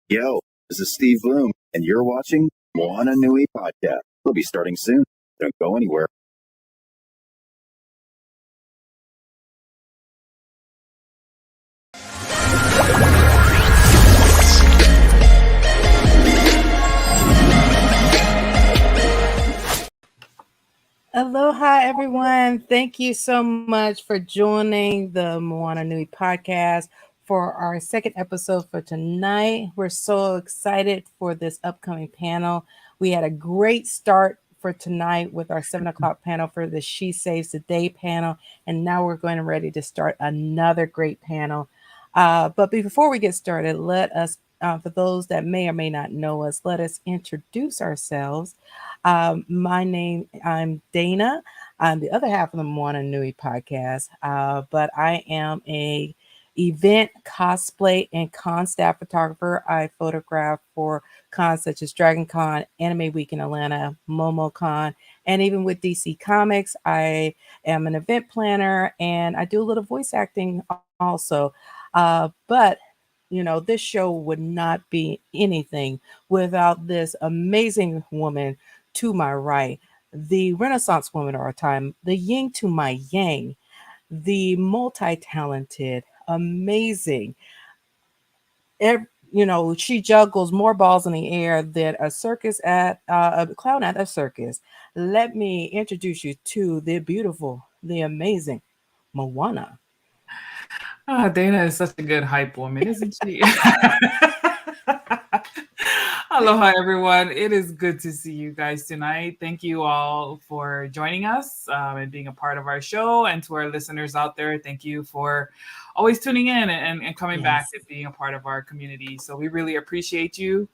Yo, this is Steve Bloom, and you're watching Moana Nui Podcast. We'll be starting soon. Don't go anywhere. Aloha, everyone. Thank you so much for joining the Moana Nui Podcast for our second episode for tonight. We're so excited for this upcoming panel. We had a great start for tonight with our 7 o'clock panel for the She Saves the Day panel. And now we're going ready to start another great panel. But before we get started, let us, for those that may or may not know us, let us introduce ourselves. I'm Dana. I'm the other half of the Moana Nui podcast, but I am a event, cosplay, and con staff photographer. I photograph for cons such as Dragon Con, Anime Week in Atlanta, MomoCon, and even with DC Comics. I am an event planner, and I do a little voice acting also. But this show would not be anything without this amazing woman to my right, the Renaissance woman of our time, the yin to my yang, the multi-talented, amazing. She juggles more balls in the air than a circus at a clown at a circus. Let me introduce you to the beautiful, the amazing Moana. Dana is such a good hype woman, isn't she? Aloha, everyone. It is good to see you guys tonight. Thank you all for joining us and being a part of our show. And to our listeners out there, thank you for always tuning in and coming back and being a part of our community. So we really appreciate you.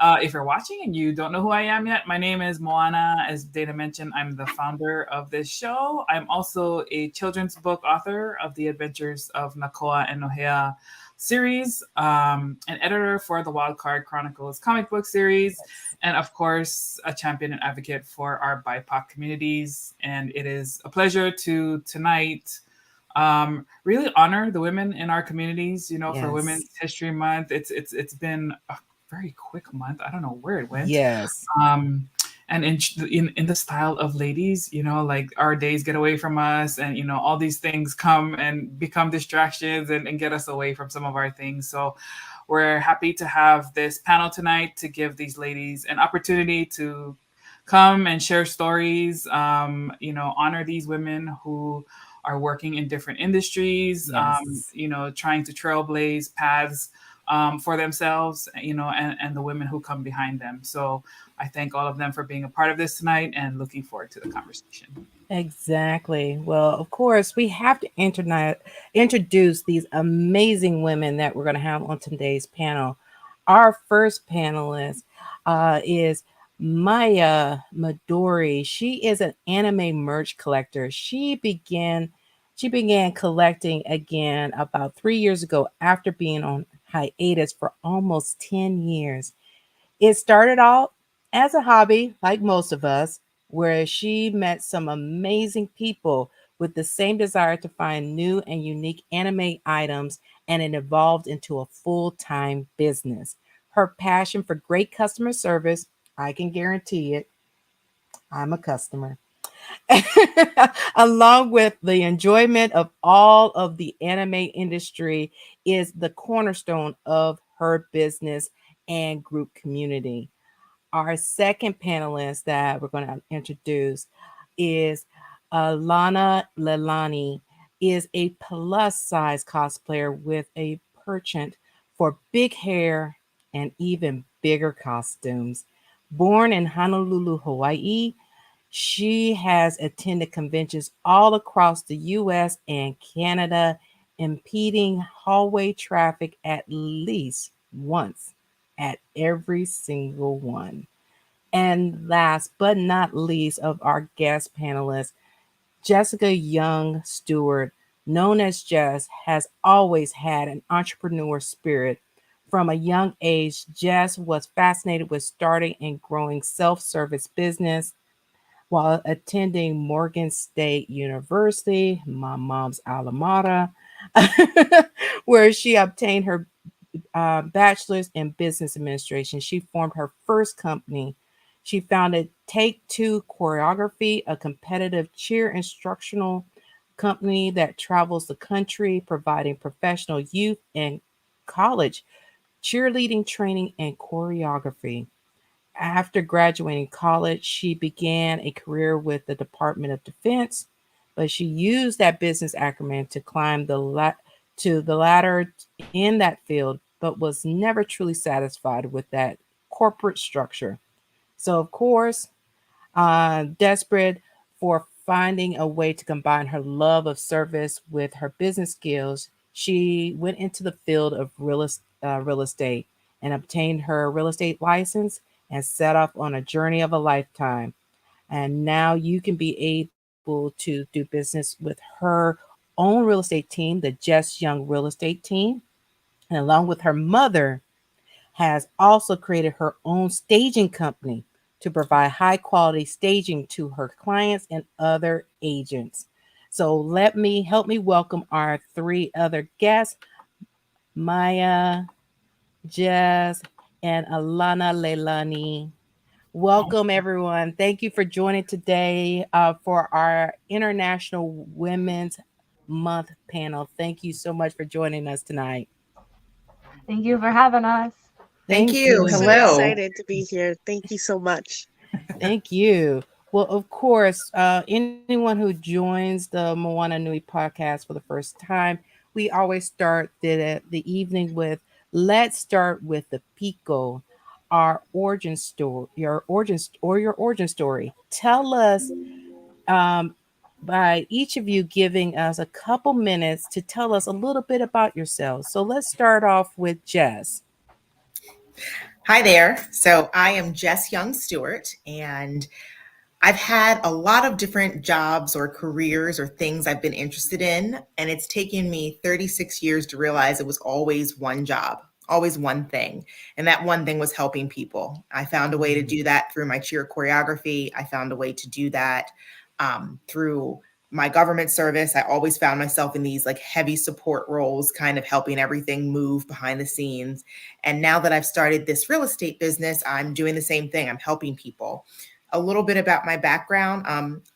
If you're watching and you don't know who I am yet, my name is Moana. As Dana mentioned, I'm the founder of this show. I'm also a children's book author of The Adventures of Nakoa and Nohea series, an editor for the Wildcard Chronicles comic book series, and of course, a champion and advocate for our BIPOC communities. And it is a pleasure to tonight really honor the women in our communities. For Women's History Month, it's been a very quick month. I don't know where it went. Yes. And in the style of ladies, like our days get away from us, and all these things come and become distractions and get us away from some of our things. So we're happy to have this panel tonight to give these ladies an opportunity to come and share stories, honor these women who are working in different industries, trying to trailblaze paths for themselves, and the women who come behind them. So I thank all of them for being a part of this tonight and looking forward to the conversation. Exactly. Well, of course, we have to introduce these amazing women that we're going to have on today's panel. Our first panelist is Maya Midori. She is an anime merch collector. She began collecting again about 3 years ago after being on hiatus for almost 10 years. It started out as a hobby, like most of us, where she met some amazing people with the same desire to find new and unique anime items, and it evolved into a full-time business. Her passion for great customer service, I can guarantee it, I'm a customer, along with the enjoyment of all of the anime industry, is the cornerstone of her business and group community. Our second panelist that we're going to introduce is Alanaleilani, is a plus size cosplayer with a penchant for big hair and even bigger costumes. Born in Honolulu, Hawaii, she has attended conventions all across the US and Canada, impeding hallway traffic at least once at every single one. And last but not least of our guest panelists, Jessica Young-Stewart, known as Jess, has always had an entrepreneur spirit. From a young age, Jess was fascinated with starting and growing self-service business while attending Morgan State University, my mom's alma mater, where she obtained her bachelor's in business administration. She formed her first company. She founded Take Two Choreography, a competitive cheer instructional company that travels the country providing professional youth and college cheerleading training and choreography. After graduating college, she began a career with the Department of Defense, but she used that business acumen to climb to the ladder in that field, but was never truly satisfied with that corporate structure. So, of course, desperate for finding a way to combine her love of service with her business skills, she went into the field of real estate and obtained her real estate license and set off on a journey of a lifetime. And now you can be able to do business with her own real estate team, the Jess Young Real Estate Team. And along with her mother, has also created her own staging company to provide high quality staging to her clients and other agents. So let me help me welcome our three other guests, Maya, Jess, and Alanaleilani. Welcome, everyone. Thank you for joining today for our International Women's Month panel. Thank you so much for joining us tonight. Thank you for having us. Thank Thank you. you. So Hello. excited to be here. Thank you so much. Thank you. Well, of course, anyone who joins the Moana Nui podcast for the first time, we always start the evening with let's start with the Pico, our origin story, your origin story. Tell us by each of you giving us a couple minutes to tell us a little bit about yourselves. So let's start off with Jess. Hi there. So I am Jess Young-Stewart, and I've had a lot of different jobs or careers or things I've been interested in. And it's taken me 36 years to realize it was always one job, always one thing. And that one thing was helping people. I found a way to do that through my cheer choreography. I found a way to do that through my government service. I always found myself in these like heavy support roles, kind of helping everything move behind the scenes. And now that I've started this real estate business, I'm doing the same thing. I'm helping people. A little bit about my background.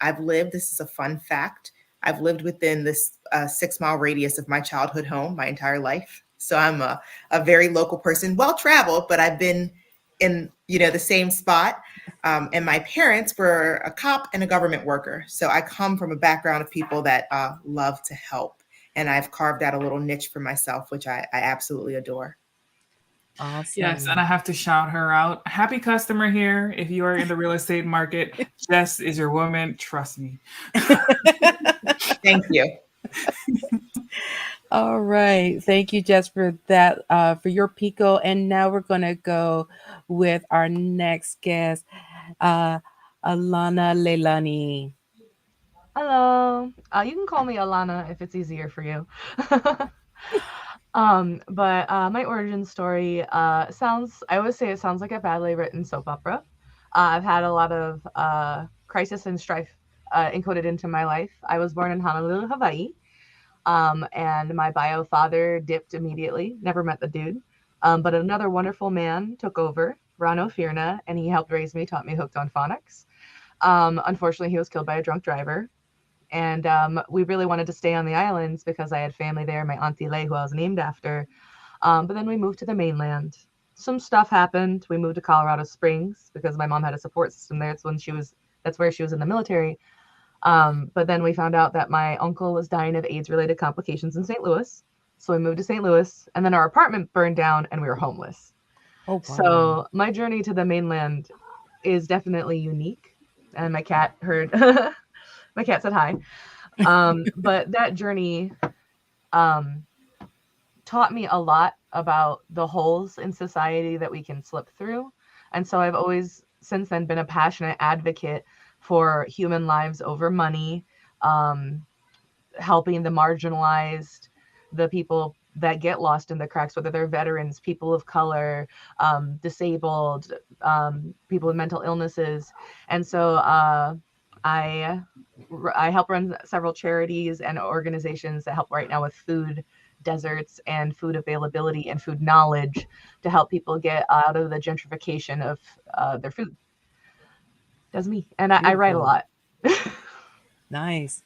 This is a fun fact, I've lived within this 6-mile radius of my childhood home my entire life. So I'm a very local person, well-traveled, but I've been in, the same spot. And my parents were a cop and a government worker. So I come from a background of people that love to help. And I've carved out a little niche for myself, which I absolutely adore. Awesome. Yes, and I have to shout her out. Happy customer here. If you are in the real estate market, Jess is your woman. Trust me. Thank you. All right. Thank you, Jess, for that, for your Pico. And now we're going to go with our next guest, Alanaleilani. Hello. You can call me Alana if it's easier for you. But my origin story I always say it sounds like a badly written soap opera. I've had a lot of crisis and strife encoded into my life. I was born in Honolulu, Hawaii. And my bio father dipped immediately, never met the dude. But another wonderful man took over, Rano Firna, and he helped raise me, taught me hooked on phonics. Unfortunately, he was killed by a drunk driver. And we really wanted to stay on the islands because I had family there, my Auntie Lei, who I was named after. But then we moved to the mainland. Some stuff happened. We moved to Colorado Springs because my mom had a support system there. That's where she was in the military. But then we found out that my uncle was dying of AIDS-related complications in St. Louis. So we moved to St. Louis, and then our apartment burned down and we were homeless. Oh, wow. So my journey to the mainland is definitely unique. And my cat heard... My cat said hi. But that journey taught me a lot about the holes in society that we can slip through. And so I've always since then been a passionate advocate for human lives over money, helping the marginalized, the people that get lost in the cracks, whether they're veterans, people of color, disabled, people with mental illnesses. And so I help run several charities and organizations that help right now with food deserts and food availability and food knowledge to help people get out of the gentrification of their food. That's me. And I write a lot. Nice.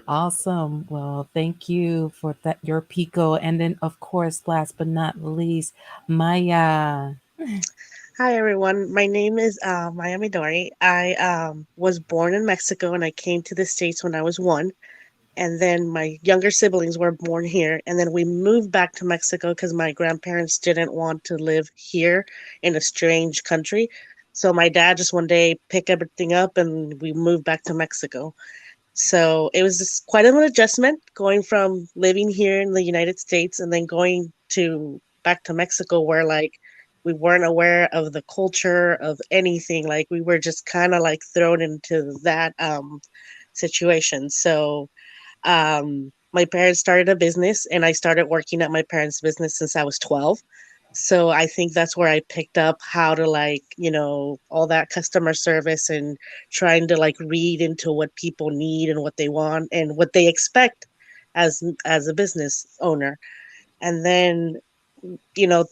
Awesome. Well, thank you for that, your Pico. And then, of course, last but not least, Maya. Hi, everyone. My name is Maya Midori. I was born in Mexico and I came to the States when I was 1. And then my younger siblings were born here. And then we moved back to Mexico because my grandparents didn't want to live here in a strange country. So my dad just one day picked everything up and we moved back to Mexico. So it was just quite an adjustment going from living here in the United States and then going to back to Mexico where like we weren't aware of the culture of anything. Like we were just kind of like thrown into that situation. So my parents started a business and I started working at my parents' business since I was 12. So I think that's where I picked up how to like, all that customer service and trying to like read into what people need and what they want and what they expect as a business owner. And then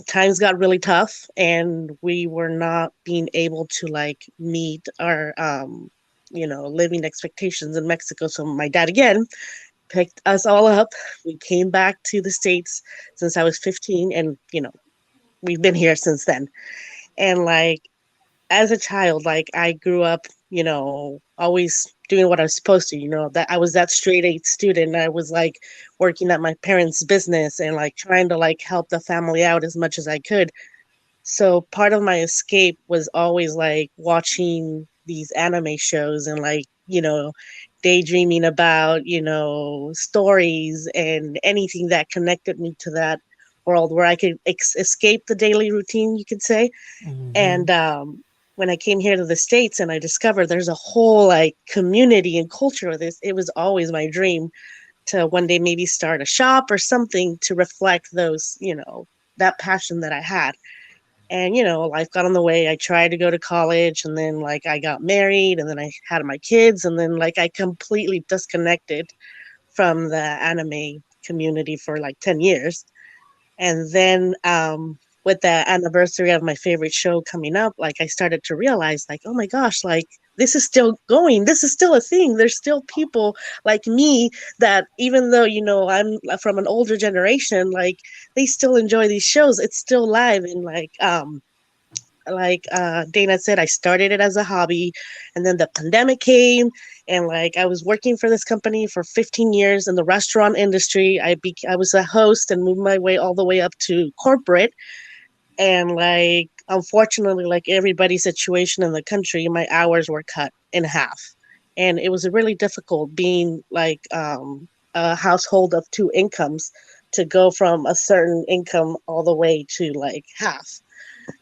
times got really tough and we were not being able to like meet our living expectations in Mexico. So my dad again picked us all up. We came back to the States since I was 15 and we've been here since then. And like as a child, like I grew up, always doing what I was supposed to, that I was that straight A student. I was like working at my parents' business and like trying to like help the family out as much as I could. So part of my escape was always like watching these anime shows and like, daydreaming about, stories and anything that connected me to that world where I could escape the daily routine, you could say. Mhm. And when I came here to the States and I discovered there's a whole like community and culture of this, it was always my dream to one day maybe start a shop or something to reflect those, that passion that I had. And, life got on the way. I tried to go to college and then like I got married and then I had my kids and then like I completely disconnected from the anime community for like 10 years. And then with the anniversary of my favorite show coming up, like I started to realize like, oh my gosh, like this is still going. This is still a thing. There's still people like me that even though, I'm from an older generation, like they still enjoy these shows. It's still live. And like Dana said, I started it as a hobby and then the pandemic came and like I was working for this company for 15 years in the restaurant industry. I was a host and moved my way all the way up to corporate. And like, unfortunately, like everybody's situation in the country, my hours were cut in half. And it was really difficult being like a household of 2 incomes to go from a certain income all the way to like half.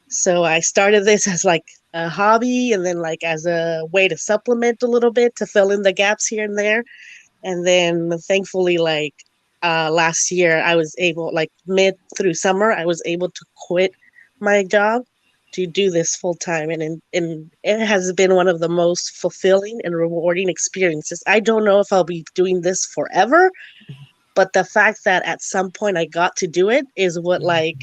So I started this as like a hobby and then like as a way to supplement a little bit to fill in the gaps here and there. And then thankfully, like last year, I was able, like mid through summer, I was able to quit my job to do this full time. And it has been one of the most fulfilling and rewarding experiences. I don't know if I'll be doing this forever, but the fact that at some point I got to do it is what like,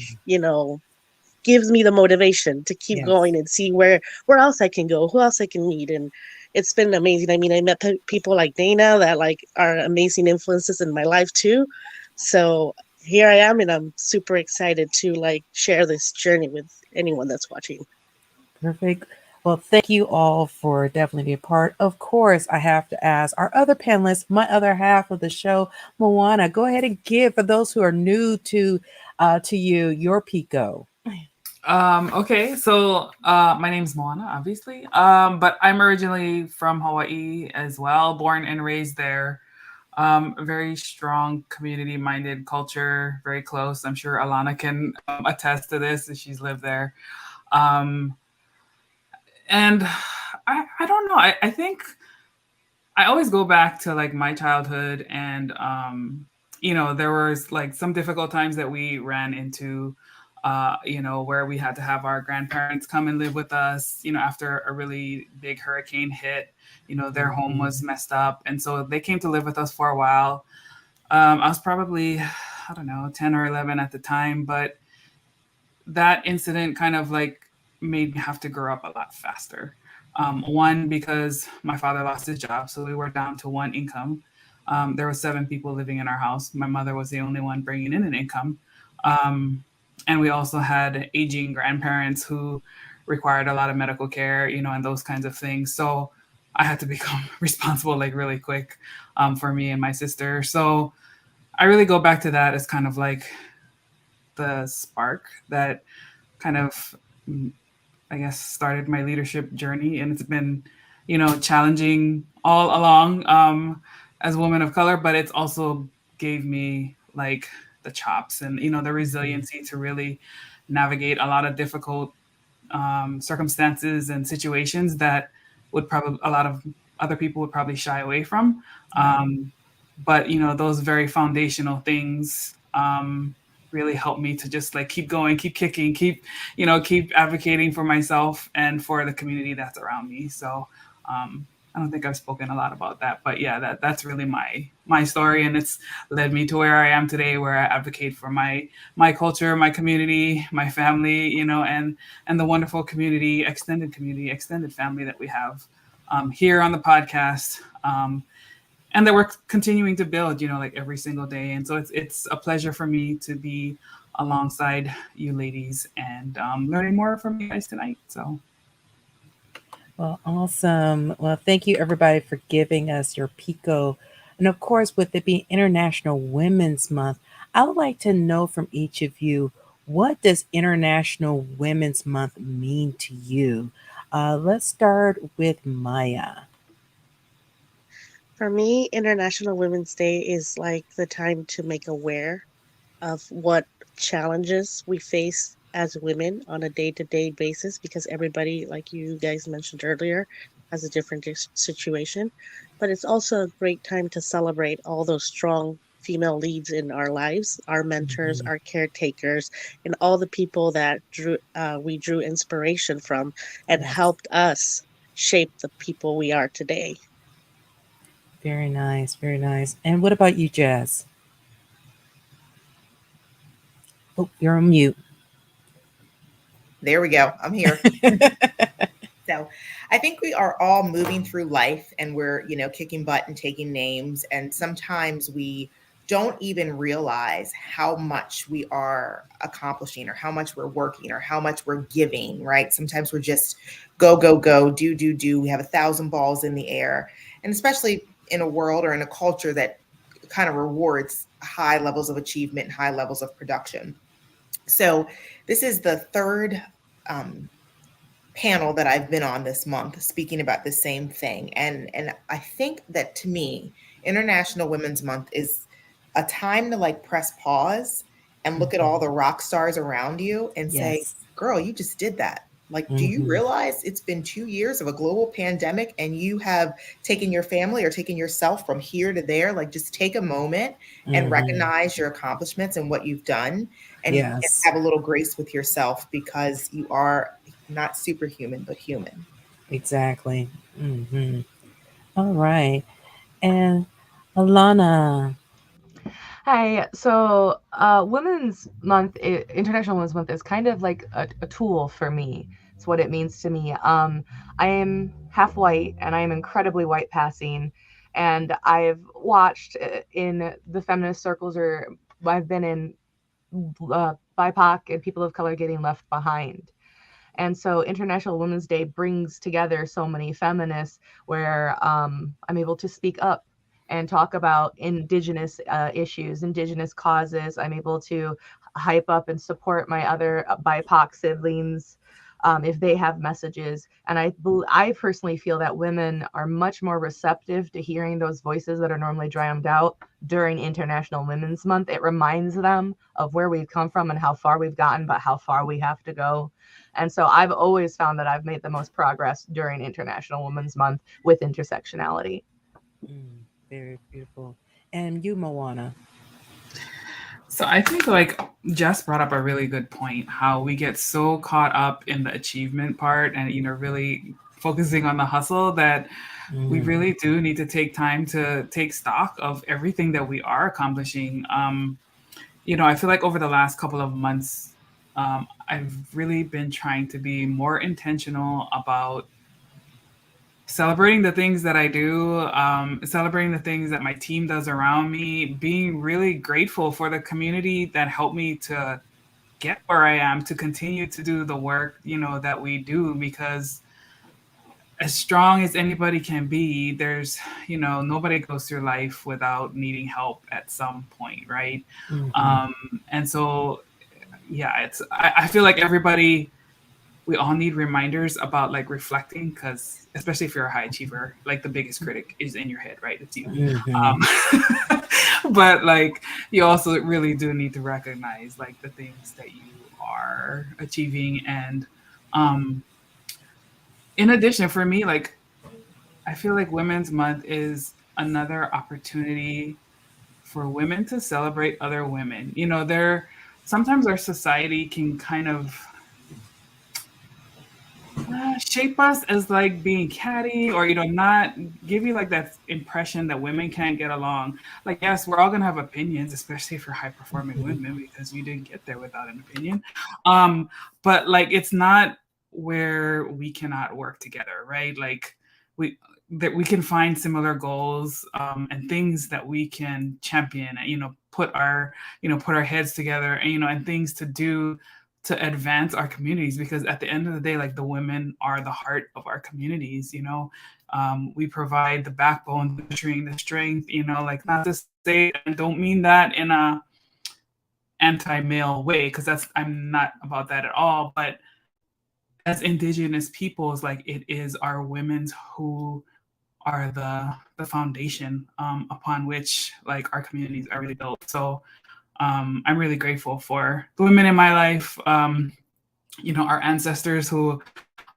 gives me the motivation to keep Yes. going and see where else I can go, who else I can meet. And it's been amazing. I mean, I met people like Dana that like are amazing influences in my life too. So here I am and I'm super excited to like share this journey with anyone that's watching. Perfect. Well, thank you all for definitely being part. Of course, I have to ask our other panelists, my other half of the show, Moana. Go ahead and give for those who are new to you your Pico. Okay, so my name's Moana, obviously, but I'm originally from Hawaii as well, born and raised there. A very strong community-minded culture, very close. I'm sure Alana can attest to this as she's lived there. And I don't know. I think I always go back to like my childhood and there was like some difficult times that we ran into where we had to have our grandparents come and live with us, after a really big hurricane hit, their home was messed up. And so they came to live with us for a while. I was probably I don't know, 10 or 11 at the time, but that incident kind of like made me have to grow up a lot faster. One, because my father lost his job, so we were down to one income. There were 7 people living in our house. My mother was the only one bringing in an income. And we also had aging grandparents who required a lot of medical care, and those kinds of things. So I had to become responsible like really quick for me and my sister. So I really go back to that as kind of like the spark that kind of, I guess, started my leadership journey. And it's been, challenging all along as a woman of color, but it's also gave me like the chops and, the resiliency to really navigate a lot of difficult circumstances and situations that would probably a lot of other people would probably shy away from. But those very foundational things really helped me to just like keep going, keep kicking, keep advocating for myself and for the community that's around me. So I don't think I've spoken a lot about that, but yeah, that's really my story, and it's led me to where I am today, where I advocate for my culture, my community, my family, and the wonderful extended family that we have here on the podcast, and that we're continuing to build, like every single day. And so it's a pleasure for me to be alongside you ladies and learning more from you guys tonight. So. Well, awesome. Well, thank you everybody for giving us your Pico. And of course, with it being International Women's Month, I would like to know from each of you, what does International Women's Month mean to you? Let's start with Maya. For me, International Women's Day is like the time to make aware of what challenges we face as women on a day-to-day basis, because everybody, like you guys mentioned earlier, has a different situation. But it's also a great time to celebrate all those strong female leads in our lives, our mentors, our caretakers, and all the people that we drew inspiration from and helped us shape the people we are today. Very nice, very nice. And what about you, Jess? Oh, you're on mute. There we go. I'm here. So I think we are all moving through life and we're, kicking butt and taking names. And sometimes we don't even realize how much we are accomplishing or how much we're working or how much we're giving, right? Sometimes we're just go, go, go, do. We have 1,000 balls in the air. And especially in a world or in a culture that kind of rewards high levels of achievement, high levels of production. So this is the third panel that I've been on this month speaking about the same thing. And I think that to me, International Women's Month is a time to like press pause and look at all the rock stars around you and say, girl, you just did that. Like, do you realize it's been 2 years of a global pandemic and you have taken your family or taken yourself from here to there? Like, just take a moment and recognize your accomplishments and what you've done and have a little grace with yourself, because you are not superhuman, but human. Exactly. All right. And Alana. Hi. So, Women's Month, International Women's Month, is kind of like a tool for me. It's what it means to me. I am half white, and I am incredibly white passing. And I've watched in the feminist circles, or I've been in BIPOC and people of color getting left behind. And so International Women's Day brings together so many feminists where I'm able to speak up and talk about Indigenous issues, Indigenous causes. I'm able to hype up and support my other BIPOC siblings if they have messages. And I personally feel that women are much more receptive to hearing those voices that are normally drowned out during International Women's Month. It reminds them of where we've come from and how far we've gotten, but how far we have to go. And so I've always found that I've made the most progress during International Women's Month with intersectionality. Very beautiful. And you, Moana? So I think like Jess brought up a really good point, how we get so caught up in the achievement part and, really focusing on the hustle that we really do need to take time to take stock of everything that we are accomplishing. I feel like over the last couple of months, I've really been trying to be more intentional about celebrating the things that I do, celebrating the things that my team does around me, being really grateful for the community that helped me to get where I am, to continue to do the work, that we do, because as strong as anybody can be, there's, nobody goes through life without needing help at some point, right? Mhm. And so, yeah, I feel like we all need reminders about like reflecting, because especially if you're a high achiever, like the biggest critic is in your head, right? It's you. Mhm. But like you also really do need to recognize like the things that you are achieving. And um, in addition, for me, like I feel like Women's Month is another opportunity for women to celebrate other women. Sometimes our society can kind of shape us as like being catty, or not give you like that impression that women can't get along. Like, yes, we're all gonna have opinions, especially for high performing women, because you didn't get there without an opinion. But like it's not where we cannot work together, right? Like we that we can find similar goals, and things that we can champion, and put our heads together, and things to do to advance our communities, because at the end of the day, like the women are the heart of our communities. We provide the backbone, the nurturing, the strength, like, not to say, and don't mean that in a anti-male way, because I'm not about that at all, but as indigenous peoples, like it is our women who are the foundation, upon which like our communities are really built. So I'm really grateful for the women in my life, our ancestors who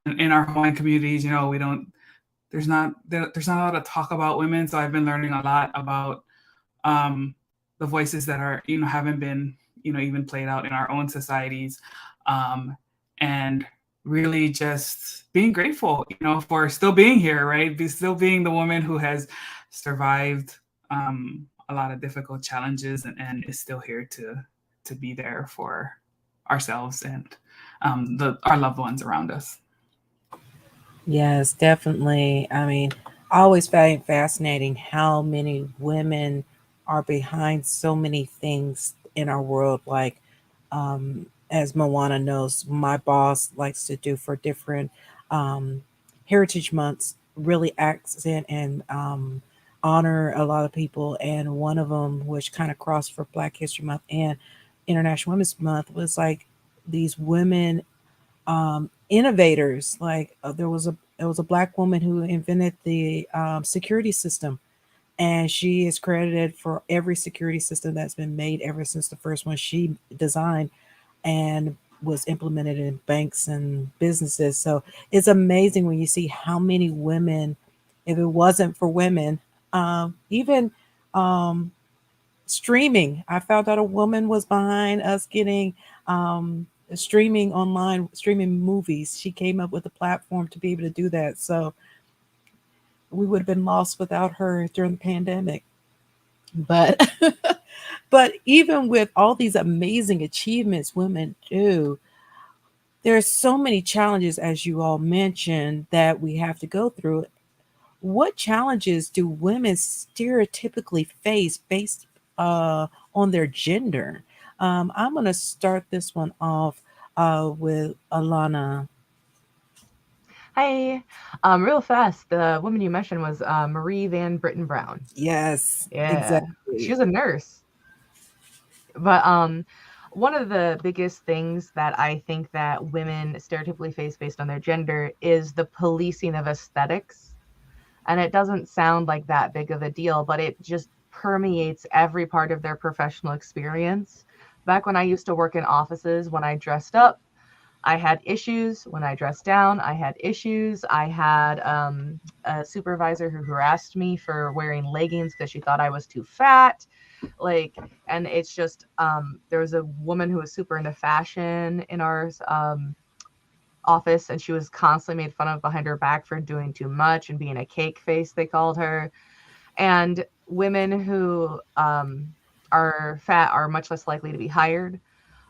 in our Hawaiian communities, we don't, there's not a lot of talk about women. So I've been learning a lot about the voices that are, haven't been, even played out in our own societies. And really just being grateful, for still being here, right? Still being the woman who has survived a lot of difficult challenges, and is still here to be there for ourselves and our loved ones around us. Yes, definitely. I mean, I always find it fascinating how many women are behind so many things in our world. Like, as Moana knows, my boss likes to do for different um, heritage months, really accent and honor a lot of people. And one of them, which kind of crossed for Black History Month and International Women's Month, was like these women innovators. Like there was a black woman who invented the security system, and she is credited for every security system that's been made ever since the first one she designed and was implemented in banks and businesses. So it's amazing when you see how many women, if it wasn't for women, even um, streaming. I found out a woman was behind us getting streaming online, streaming movies. She came up with a platform to be able to do that. So we would have been lost without her during the pandemic. But but even with all these amazing achievements women do, there's so many challenges, as you all mentioned, that we have to go through. What challenges do women stereotypically face based on their gender? I'm going to start this one off with Alana. Hi. Real fast, the woman you mentioned was Marie Van Britten Brown. Yes, Yeah, she exactly. was a nurse. But one of the biggest things that I think that women stereotypically face based on their gender is the policing of aesthetics. And it doesn't sound like that big of a deal, but it just permeates every part of their professional experience. Back when I used to work in offices, when I dressed up, I had issues. When I dressed down, I had issues. I had a supervisor who harassed me for wearing leggings because she thought I was too fat. Like, and it's just, there was a woman who was super into fashion in our office, and she was constantly made fun of behind her back for doing too much and being a cake face, they called her. And women who are fat are much less likely to be hired.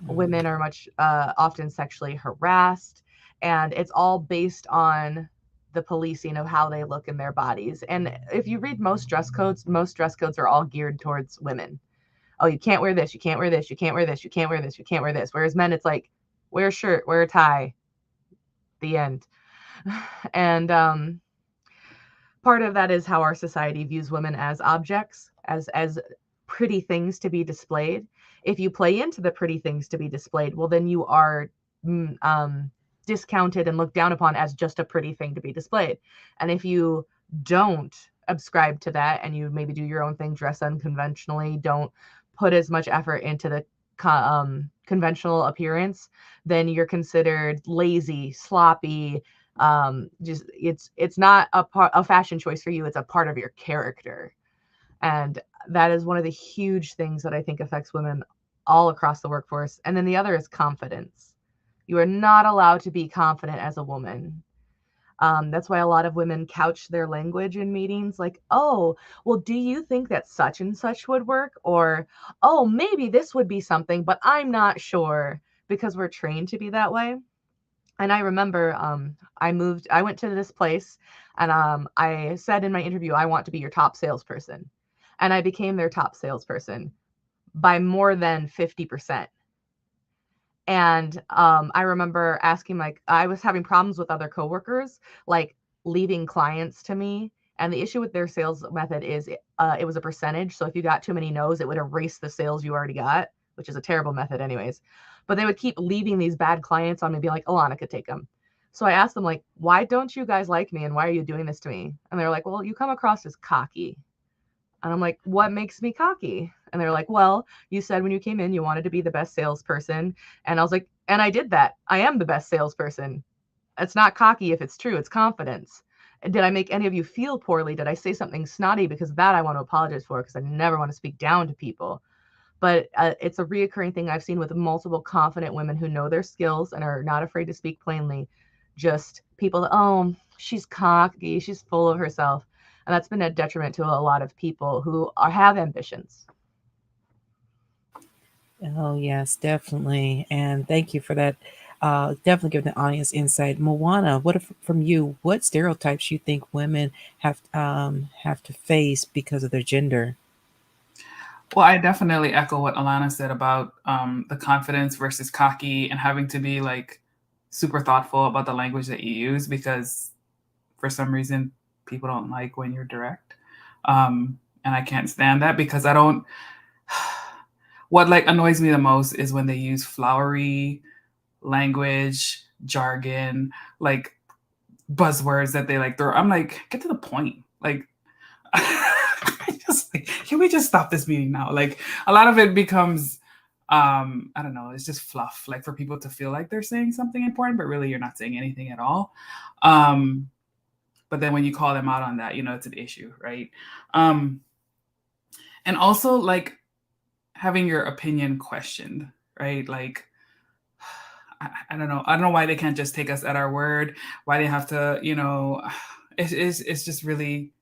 Women are much often sexually harassed, and it's all based on the policing of how they look in their bodies. And if you read most dress codes are all geared towards women. Oh, you can't wear this, you can't wear this, you can't wear this, you can't wear this, you can't wear this. Whereas men, it's like, wear a shirt, wear a tie, the end. And part of that is how our society views women as objects, as pretty things to be displayed. If you play into the pretty things to be displayed, well, then you are discounted and looked down upon as just a pretty thing to be displayed. And if you don't subscribe to that, and you maybe do your own thing, dress unconventionally, don't put as much effort into the conventional appearance, then you're considered lazy, sloppy. Just it's not a fashion choice for you. It's a part of your character. And that is one of the huge things that I think affects women all across the workforce. And then the other is confidence. You are not allowed to be confident as a woman. That's why a lot of women couch their language in meetings like, oh, well, do you think that such and such would work? Or, oh, maybe this would be something, but I'm not sure, because we're trained to be that way. And I remember I went to this place, and I said in my interview, I want to be your top salesperson. And I became their top salesperson by more than 50%. And I remember asking, I was having problems with other coworkers, like leaving clients to me. And the issue with their sales method is it was a percentage. So if you got too many no's, it would erase the sales you already got, which is a terrible method anyways. But they would keep leaving these bad clients on me, be like, Alana could take them. So I asked them, like, why don't you guys like me? And why are you doing this to me? And they're like, well, you come across as cocky. And I'm like, what makes me cocky? And they're like, well, you said when you came in, you wanted to be the best salesperson. And I was like, and I did that. I am the best salesperson. It's not cocky if it's true. It's confidence. Did I make any of you feel poorly? Did I say something snotty? Because that I want to apologize for, because I never want to speak down to people. But it's a reoccurring thing I've seen with multiple confident women who know their skills and are not afraid to speak plainly. Just people, oh, she's cocky, she's full of herself. And that's been a detriment to a lot of people who have ambitions. Oh, yes, definitely. And thank you for that. Definitely giving the audience insight. Moana, from you, what stereotypes you think women have to face because of their gender? Well, I definitely echo what Alana said about the confidence versus cocky, and having to be like super thoughtful about the language that you use, because for some reason people don't like when you're direct. And I can't stand that, because I don't, what like annoys me the most is when they use flowery language, jargon, like buzzwords that they like throw. I'm like, get to the point. Like, just like, can we just stop this meeting now? Like, a lot of it becomes, I don't know, it's just fluff, like for people to feel like they're saying something important, but really you're not saying anything at all. But then when you call them out on that, you know, it's an issue, right? And also like having your opinion questioned, right? Like, I don't know. I don't know why they can't just take us at our word, why they have to, you know, it's just really,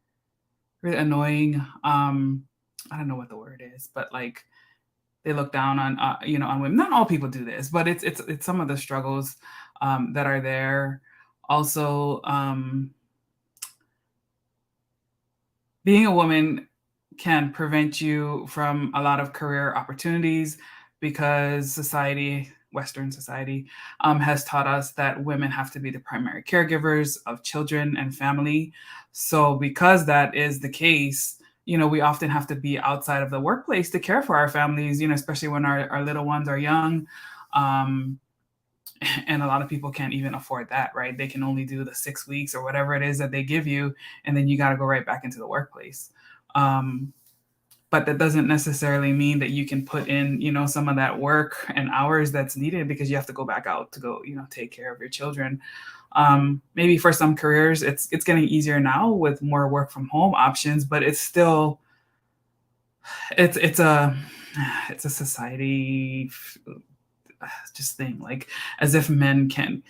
really annoying. I don't know what the word is, but like they look down on, you know, on women. Not all people do this, but it's some of the struggles that are there. Also, being a woman can prevent you from a lot of career opportunities, because society, Western society, has taught us that women have to be the primary caregivers of children and family. So because that is the case, you know, we often have to be outside of the workplace to care for our families, you know, especially when our little ones are young. And a lot of people can't even afford that, right? They can only do the 6 weeks or whatever it is that they give you, and then you got to go right back into the workplace. But that doesn't necessarily mean that you can put in, you know, some of that work and hours that's needed, because you have to go back out to go, you know, take care of your children. Maybe for some careers, it's getting easier now with more work from home options, but it's still, it's a society just thing, like as if men can't,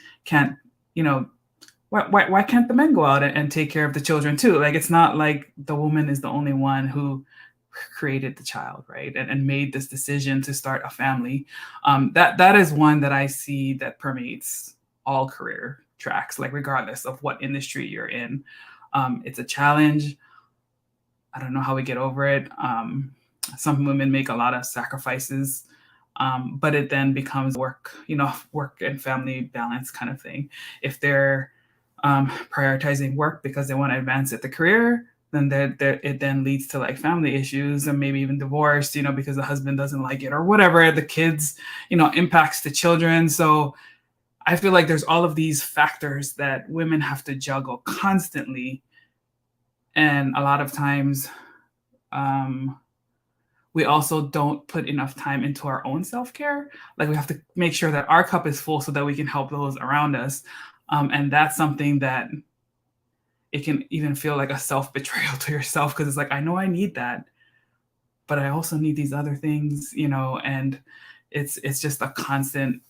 you know, why can't the men go out and take care of the children too? Like, it's not like the woman is the only one who created the child, right? And made this decision to start a family. That is one that I see that permeates all career tracks, like regardless of what industry you're in. It's a challenge. I don't know how we get over it. Some women make a lot of sacrifices, but it then becomes work and family balance kind of thing. If they're prioritizing work because they want to advance at the career, then it then leads to like family issues and maybe even divorce, because the husband doesn't like it or whatever. The kids, impacts the children. So I feel like there's all of these factors that women have to juggle constantly. And a lot of times, we also don't put enough time into our own self-care. Like we have to make sure that our cup is full so that we can help those around us. And that's something that it can even feel like a self-betrayal to yourself, because it's like, I know I need that, but I also need these other things, and it's just a constant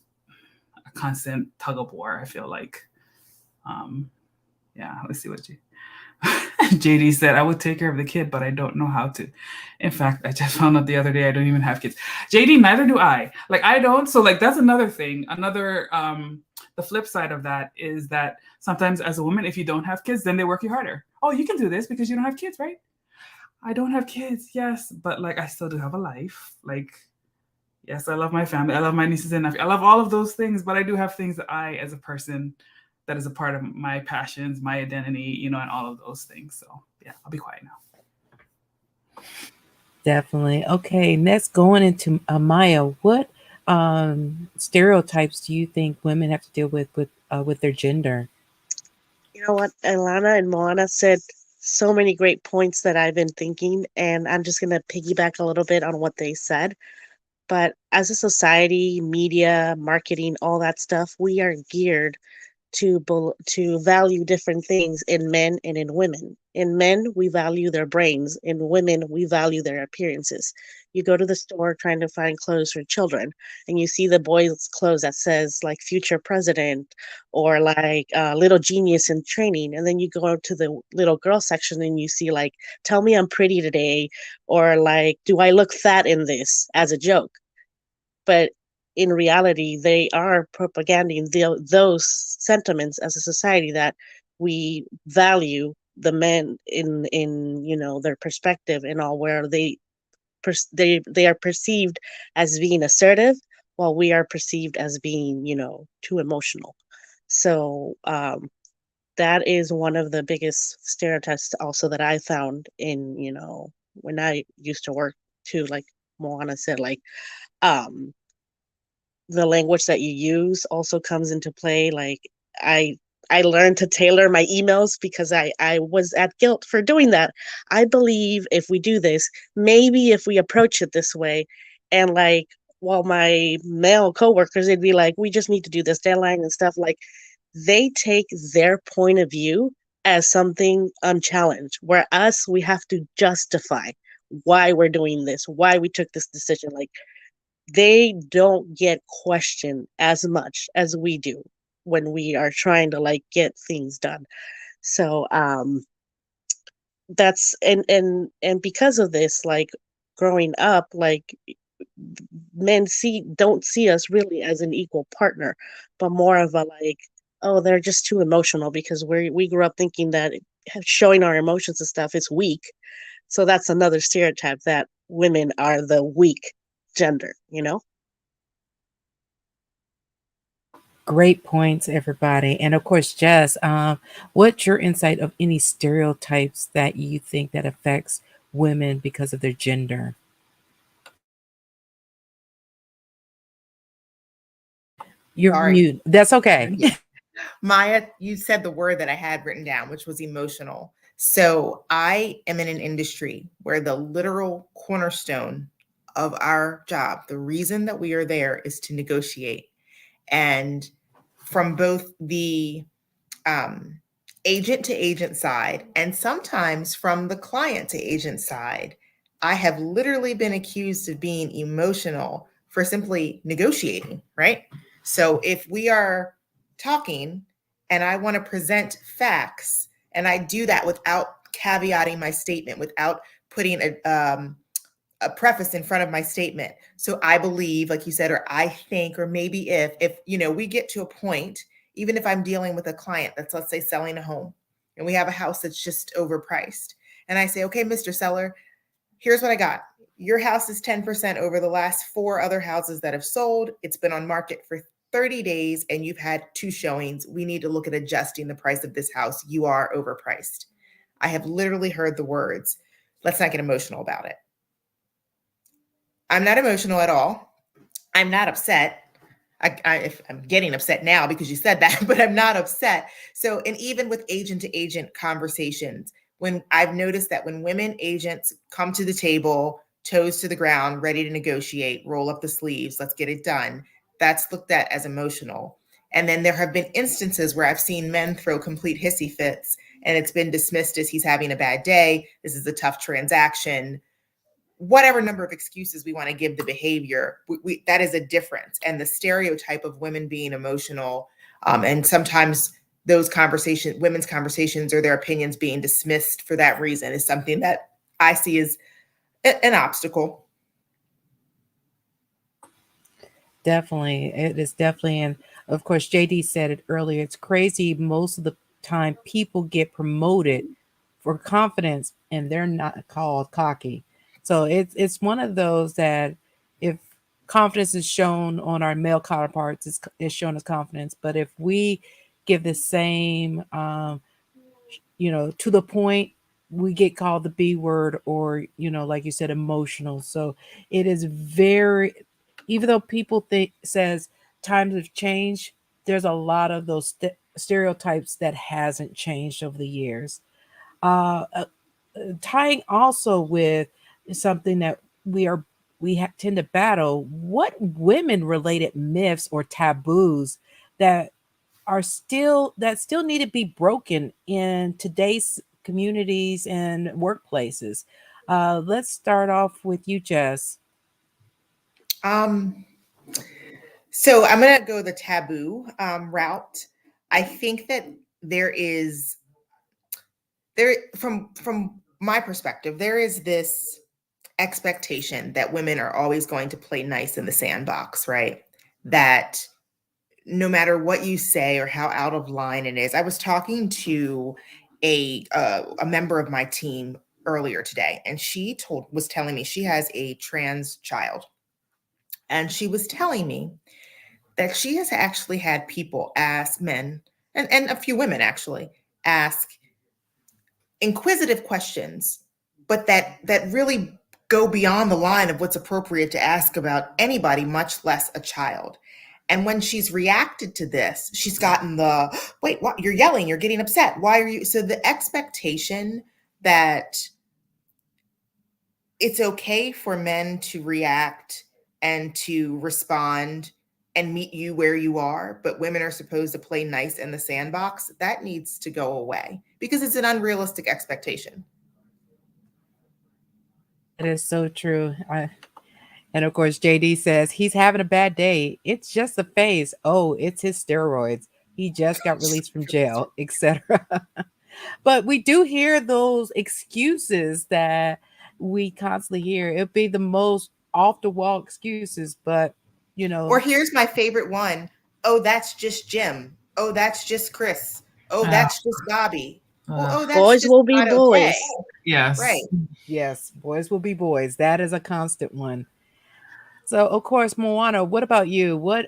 tug of war, I feel like. Let's see what JD said. I would take care of the kid, but I don't know how to. In fact, I just found out the other day I don't even have kids. JD, neither do I. Like, I don't. So like, that's another thing. The flip side of that is that sometimes as a woman, if you don't have kids, then they work you harder. Oh, you can do this because you don't have kids, right? I don't have kids, yes, but like I still do have a life. Like, yes, I love my family. I love my nieces and nephews. I love all of those things, but I do have things that I, as a person, that is a part of my passions, my identity, and all of those things. So yeah, I'll be quiet now. Definitely. Okay, next, going into Maya, what stereotypes do you think women have to deal with their gender? You know what? Alana and Moana said so many great points that I've been thinking, and I'm just going to piggyback a little bit on what they said. But as a society, media, marketing, all that stuff, we are geared to value different things in men and in women. In men, we value their brains. In women, we value their appearances. You go to the store trying to find clothes for children, and you see the boys' clothes that says like future president or like little genius in training. And then you go to the little girl section and you see like, tell me I'm pretty today, or like, do I look fat in this, as a joke. But in reality, they are propagating those sentiments as a society, that we value the men in their perspective and all, where they are perceived as being assertive, while we are perceived as being too emotional. So that is one of the biggest stereotypes also that I found in when I used to work too. Like Moana said, like the language that you use also comes into play. Like I learned to tailor my emails because I was at guilt for doing that. I believe if we do this, maybe if we approach it this way, and like, while my male coworkers, they'd be like, we just need to do this deadline and stuff. Like, they take their point of view as something unchallenged, where us, we have to justify why we're doing this, why we took this decision. Like, they don't get questioned as much as we do when we are trying to like get things done. So that's and because of this, like growing up, like men don't see us really as an equal partner, but more of a like, oh, they're just too emotional, because we grew up thinking that showing our emotions and stuff is weak. So that's another stereotype, that women are the weak gender, Great points, everybody. And of course, Jess, what's your insight of any stereotypes that you think that affects women because of their gender? You're Sorry. mute. That's okay. Yeah. Maya, you said the word that I had written down, which was emotional. So I am in an industry where the literal cornerstone of our job, the reason that we are there, is to negotiate. And from both the agent to agent side, and sometimes from the client to agent side, I have literally been accused of being emotional for simply negotiating, right? So if we are talking and I want to present facts, and I do that without caveating my statement, without putting a preface in front of my statement. So I believe, like you said, or I think, or maybe if we get to a point, even if I'm dealing with a client that's, let's say, selling a home, and we have a house that's just overpriced, and I say, okay, Mr. Seller, here's what I got. Your house is 10% over the last 4 other houses that have sold. It's been on market for 30 days and you've had 2 showings. We need to look at adjusting the price of this house. You are overpriced. I have literally heard the words, let's not get emotional about it. I'm not emotional at all. I'm not upset. I'm getting upset now because you said that, but I'm not upset. So, and even with agent to agent conversations, when I've noticed that when women agents come to the table, toes to the ground, ready to negotiate, roll up the sleeves, let's get it done, that's looked at as emotional. And then there have been instances where I've seen men throw complete hissy fits and it's been dismissed as he's having a bad day. This is a tough transaction. Whatever number of excuses we want to give the behavior, that is a difference. And the stereotype of women being emotional, and sometimes those women's conversations or their opinions being dismissed for that reason is something that I see as an obstacle. Definitely. It is definitely. And of course, JD said it earlier. It's crazy. Most of the time, people get promoted for confidence and they're not called cocky. So it's one of those that if confidence is shown on our male counterparts, it's shown as confidence. But if we give the same, to the point, we get called the B word or, like you said, emotional. So it is very, even though people says times have changed, there's a lot of those stereotypes that hasn't changed over the years. Tying also with something that tend to battle, what women related myths or taboos that still need to be broken in today's communities and workplaces. Let's start off with you, Jess. So I'm going to go the taboo route. I think that from my perspective, there is this expectation that women are always going to play nice in the sandbox, right? That no matter what you say or how out of line it is. I was talking to a member of my team earlier today, and she was telling me she has a trans child. And she was telling me that she has actually had people ask men, and a few women actually, ask inquisitive questions, but that really go beyond the line of what's appropriate to ask about anybody, much less a child. And when she's reacted to this, she's gotten wait, what? You're yelling, you're getting upset. Why are you? So the expectation that it's okay for men to react and to respond and meet you where you are, but women are supposed to play nice in the sandbox, that needs to go away because it's an unrealistic expectation. It is so true. And of course, JD says he's having a bad day. It's just a phase. Oh, it's his steroids. He just got released from jail, etc. But we do hear those excuses that we constantly hear. It'd be the most off the wall excuses, but Or here's my favorite one. Oh, that's just Jim. Oh, that's just Chris. Oh, that's just Bobby. Oh, that's boys just will be not boys. Okay. Yes. Right. Yes, boys will be boys. That is a constant one. So, of course, Moana, what about you? What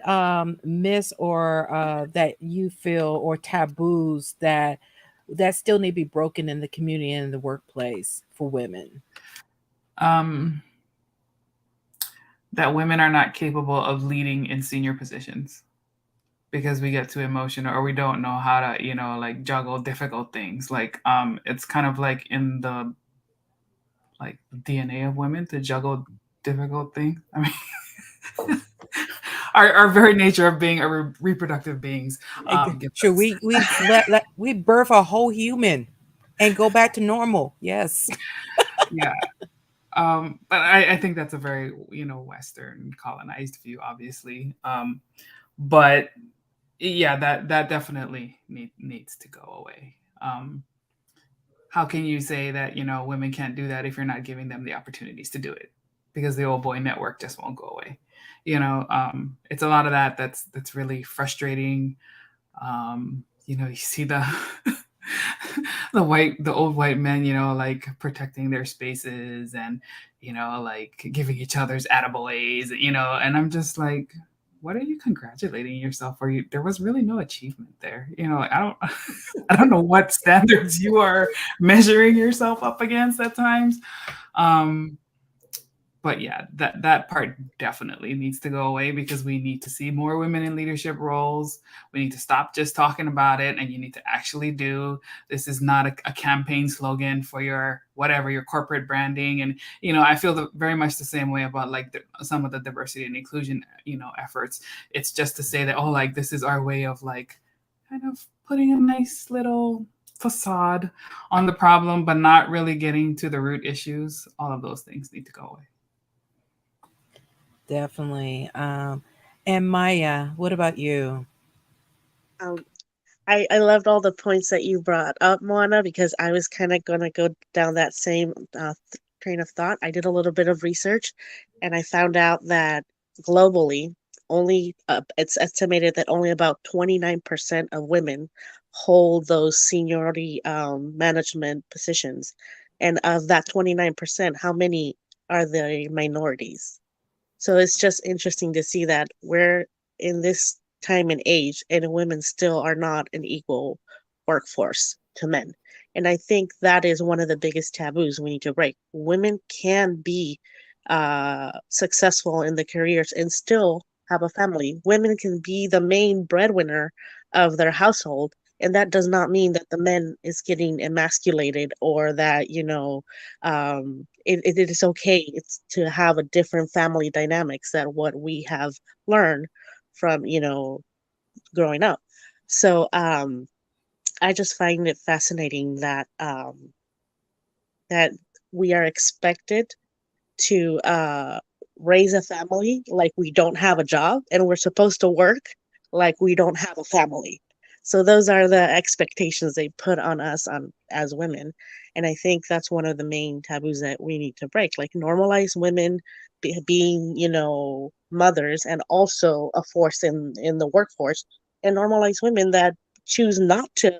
myths or that you feel or taboos that still need to be broken in the community and in the workplace for women? That women are not capable of leading in senior positions because we get too emotional or we don't know how to, like juggle difficult things. Like, it's kind of like in the DNA of women to juggle difficult things. I mean, our very nature of being reproductive beings. Sure, we birth a whole human and go back to normal. Yes. Yeah. But I think that's a very, Western colonized view, obviously. But yeah, that definitely needs to go away. How can you say that, women can't do that if you're not giving them the opportunities to do it? because the old boy network just won't go away. It's a lot of that's really frustrating. You see the the old white men, like protecting their spaces and, like giving each other's attaboys, and I'm just like, what are you congratulating yourself for? There was really no achievement there. I don't, I don't know what standards you are measuring yourself up against at times. But yeah, that part definitely needs to go away, because we need to see more women in leadership roles. We need to stop just talking about it, and you need to actually do. This is not a campaign slogan for your whatever, your corporate branding. And, I feel very much the same way about like some of the diversity and inclusion, efforts. It's just to say that, oh, like this is our way of like kind of putting a nice little facade on the problem, but not really getting to the root issues. All of those things need to go away. Definitely. And Maya, what about you? I loved all the points that you brought up, Moana, because I was kind of going to go down that same train of thought. I did a little bit of research, and I found out that globally, only it's estimated that only about 29% of women hold those seniority management positions. And of that 29%, how many are the minorities? So it's just interesting to see that we're in this time and age, and women still are not an equal workforce to men. And I think that is one of the biggest taboos we need to break. Women can be successful in the careers and still have a family. Women can be the main breadwinner of their household, and that does not mean that the men is getting emasculated, or that it is okay to have a different family dynamics than what we have learned from growing up. So I just find it fascinating that that we are expected to raise a family like we don't have a job, and we're supposed to work like we don't have a family. So those are the expectations they put on us as women. And I think that's one of the main taboos that we need to break, like normalize women being, mothers and also a force in the workforce, and normalize women that choose not to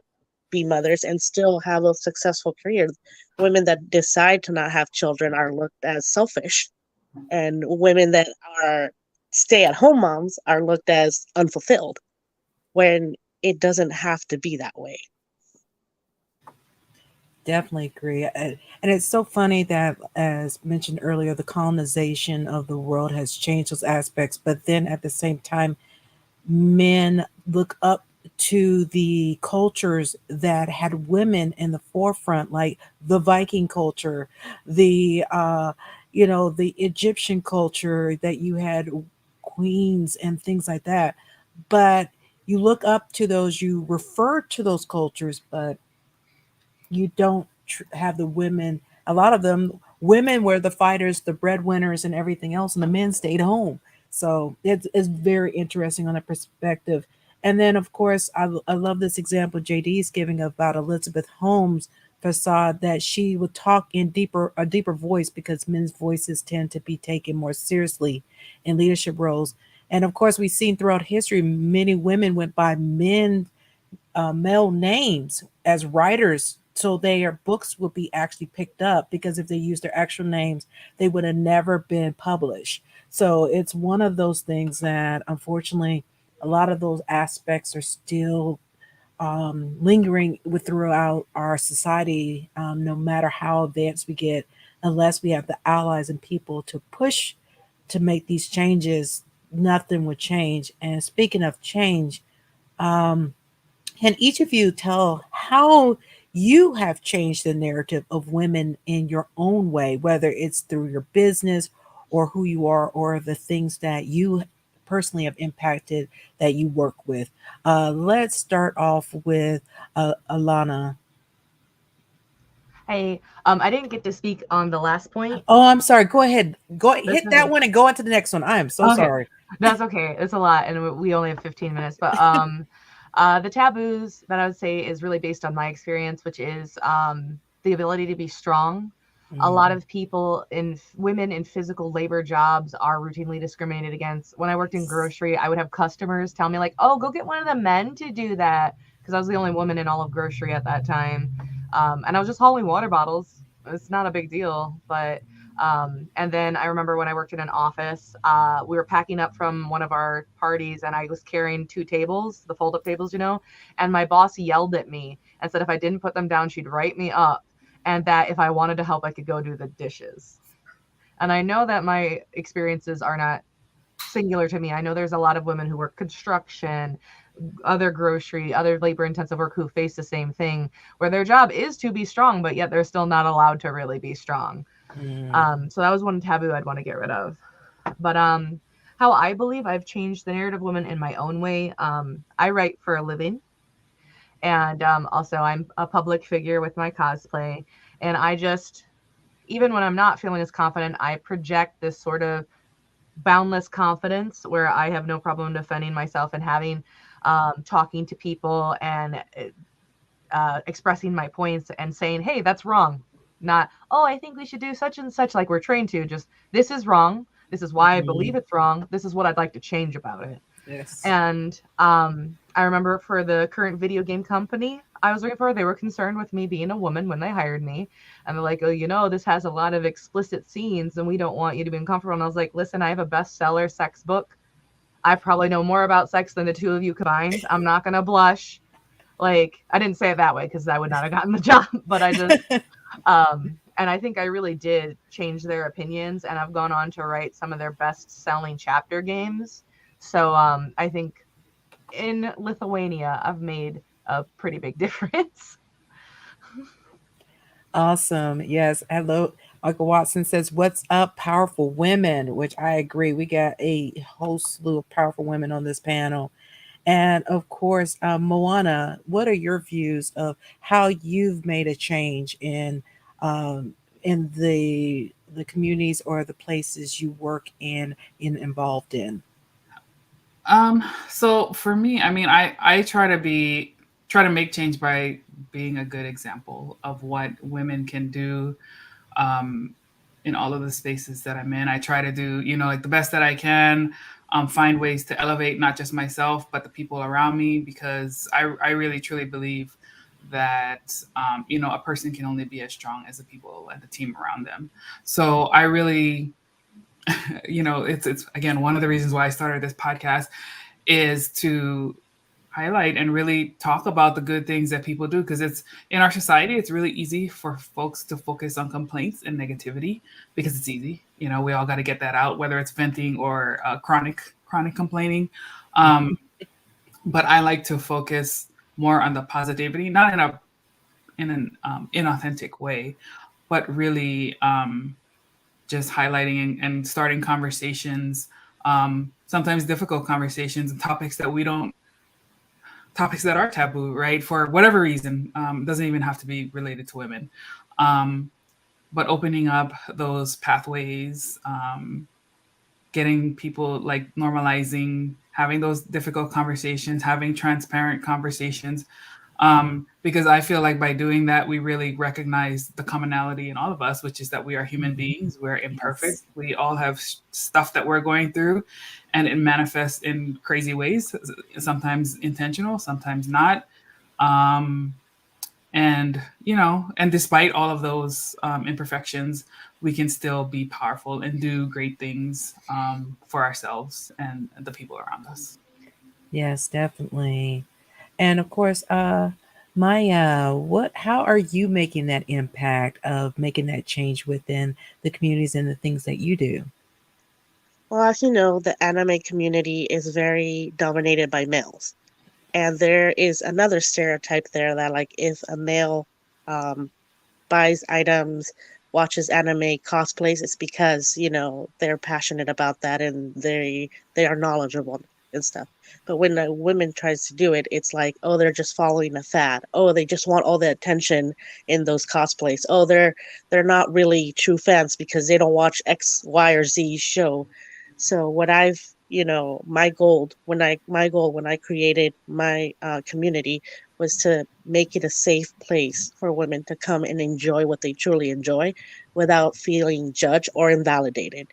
be mothers and still have a successful career. Women that decide to not have children are looked as selfish, and women that are stay-at-home moms are looked as unfulfilled, when it doesn't have to be that way. Definitely agree. And it's so funny that, as mentioned earlier, the colonization of the world has changed those aspects. But then at the same time, men look up to the cultures that had women in the forefront, like the Viking culture, the the Egyptian culture, that you had queens and things like that. But you look up to those, you refer to those cultures, but you don't have the women. A lot of them, women were the fighters, the breadwinners, and everything else, and the men stayed home. So it's very interesting on that perspective. And then, of course, I love this example JD is giving about Elizabeth Holmes' facade, that she would talk in a deeper voice, because men's voices tend to be taken more seriously in leadership roles. And of course, we've seen throughout history, many women went by male names as writers, so their books would be actually picked up, because if they used their actual names, they would have never been published. So it's one of those things that, unfortunately, a lot of those aspects are still lingering throughout our society, no matter how advanced we get, unless we have the allies and people to push to make these changes, nothing would change. And speaking of change, can each of you tell how you have changed the narrative of women in your own way, whether it's through your business or who you are, or the things that you personally have impacted that you work with? Let's start off with Alana. Hey, I didn't get to speak on the last point. Oh, I'm sorry. Go ahead. Hit okay. that one and go on to the next one. I am so sorry. That's okay. It's a lot, and we only have 15 minutes. But the taboos that I would say is really based on my experience, which is the ability to be strong, A lot of people women in physical labor jobs are routinely discriminated against. When I worked in grocery, I would have customers tell me like, "Oh, go get one of the men to do that," because I was the only woman in all of grocery at that time, and I was just hauling water bottles. It's not a big deal, but and then I remember when I worked in an office, we were packing up from one of our parties, and I was carrying 2 tables, the fold-up tables, and my boss yelled at me and said if I didn't put them down, she'd write me up, and that if I wanted to help, I could go do the dishes. And I know that my experiences are not singular to me. I know there's a lot of women who work construction, other grocery, other labor intensive work who face the same thing, where their job is to be strong, but yet they're still not allowed to really be strong. So that was one taboo I'd want to get rid of. But how I believe I've changed the narrative of women in my own way. I write for a living. And also I'm a public figure with my cosplay. And I just, even when I'm not feeling as confident, I project this sort of boundless confidence where I have no problem defending myself and having, talking to people and expressing my points and saying, hey, that's wrong. Not, oh, I think we should do such and such like we're trained to. Just, this is wrong. This is why I believe it's wrong. This is what I'd like to change about it. Yes. And I remember for the current video game company I was working for, they were concerned with me being a woman when they hired me. And they're like, oh, this has a lot of explicit scenes and we don't want you to be uncomfortable. And I was like, listen, I have a bestseller sex book. I probably know more about sex than the two of you combined. I'm not going to blush. Like, I didn't say it that way because I would not have gotten the job, but I just, and I think I really did change their opinions, and I've gone on to write some of their best-selling chapter games. So I think in Lithuania, I've made a pretty big difference. Awesome. Yes. Hello. Michael Watson says, what's up, powerful women? Which I agree. We got a whole slew of powerful women on this panel. And of course, Moana, what are your views of how you've made a change in the communities or the places you work in involved in? So for me, I mean, I try to make change by being a good example of what women can do in all of the spaces that I'm in. I try to do, like the best that I can, find ways to elevate not just myself, but the people around me, because I really truly believe that, a person can only be as strong as the people and the team around them. So I really, it's again, one of the reasons why I started this podcast is to highlight and really talk about the good things that people do, because it's in our society, it's really easy for folks to focus on complaints and negativity because it's easy. We all got to get that out, whether it's venting or chronic complaining. But I like to focus more on the positivity, not in an inauthentic way, but really just highlighting and starting conversations, sometimes difficult conversations and topics that are taboo, right? For whatever reason, doesn't even have to be related to women. But opening up those pathways, getting people like normalizing, having those difficult conversations, having transparent conversations. Because I feel like by doing that, we really recognize the commonality in all of us, which is that we are human beings. We're imperfect. Yes. We all have stuff that we're going through, and it manifests in crazy ways, sometimes intentional, sometimes not. And despite all of those imperfections, we can still be powerful and do great things for ourselves and the people around us. Yes, definitely. And of course, Maya, how are you making that impact of making that change within the communities and the things that you do? Well, as you know, the anime community is very dominated by males. And there is another stereotype there that, like, if a male buys items, watches anime, cosplays, it's because, they're passionate about that and they are knowledgeable and stuff. But when a woman tries to do it, it's like, oh, they're just following a fad. Oh, they just want all the attention in those cosplays. Oh, they're not really true fans because they don't watch X, Y, or Z show. So what I've my goal when I created my community was to make it a safe place for women to come and enjoy what they truly enjoy without feeling judged or invalidated.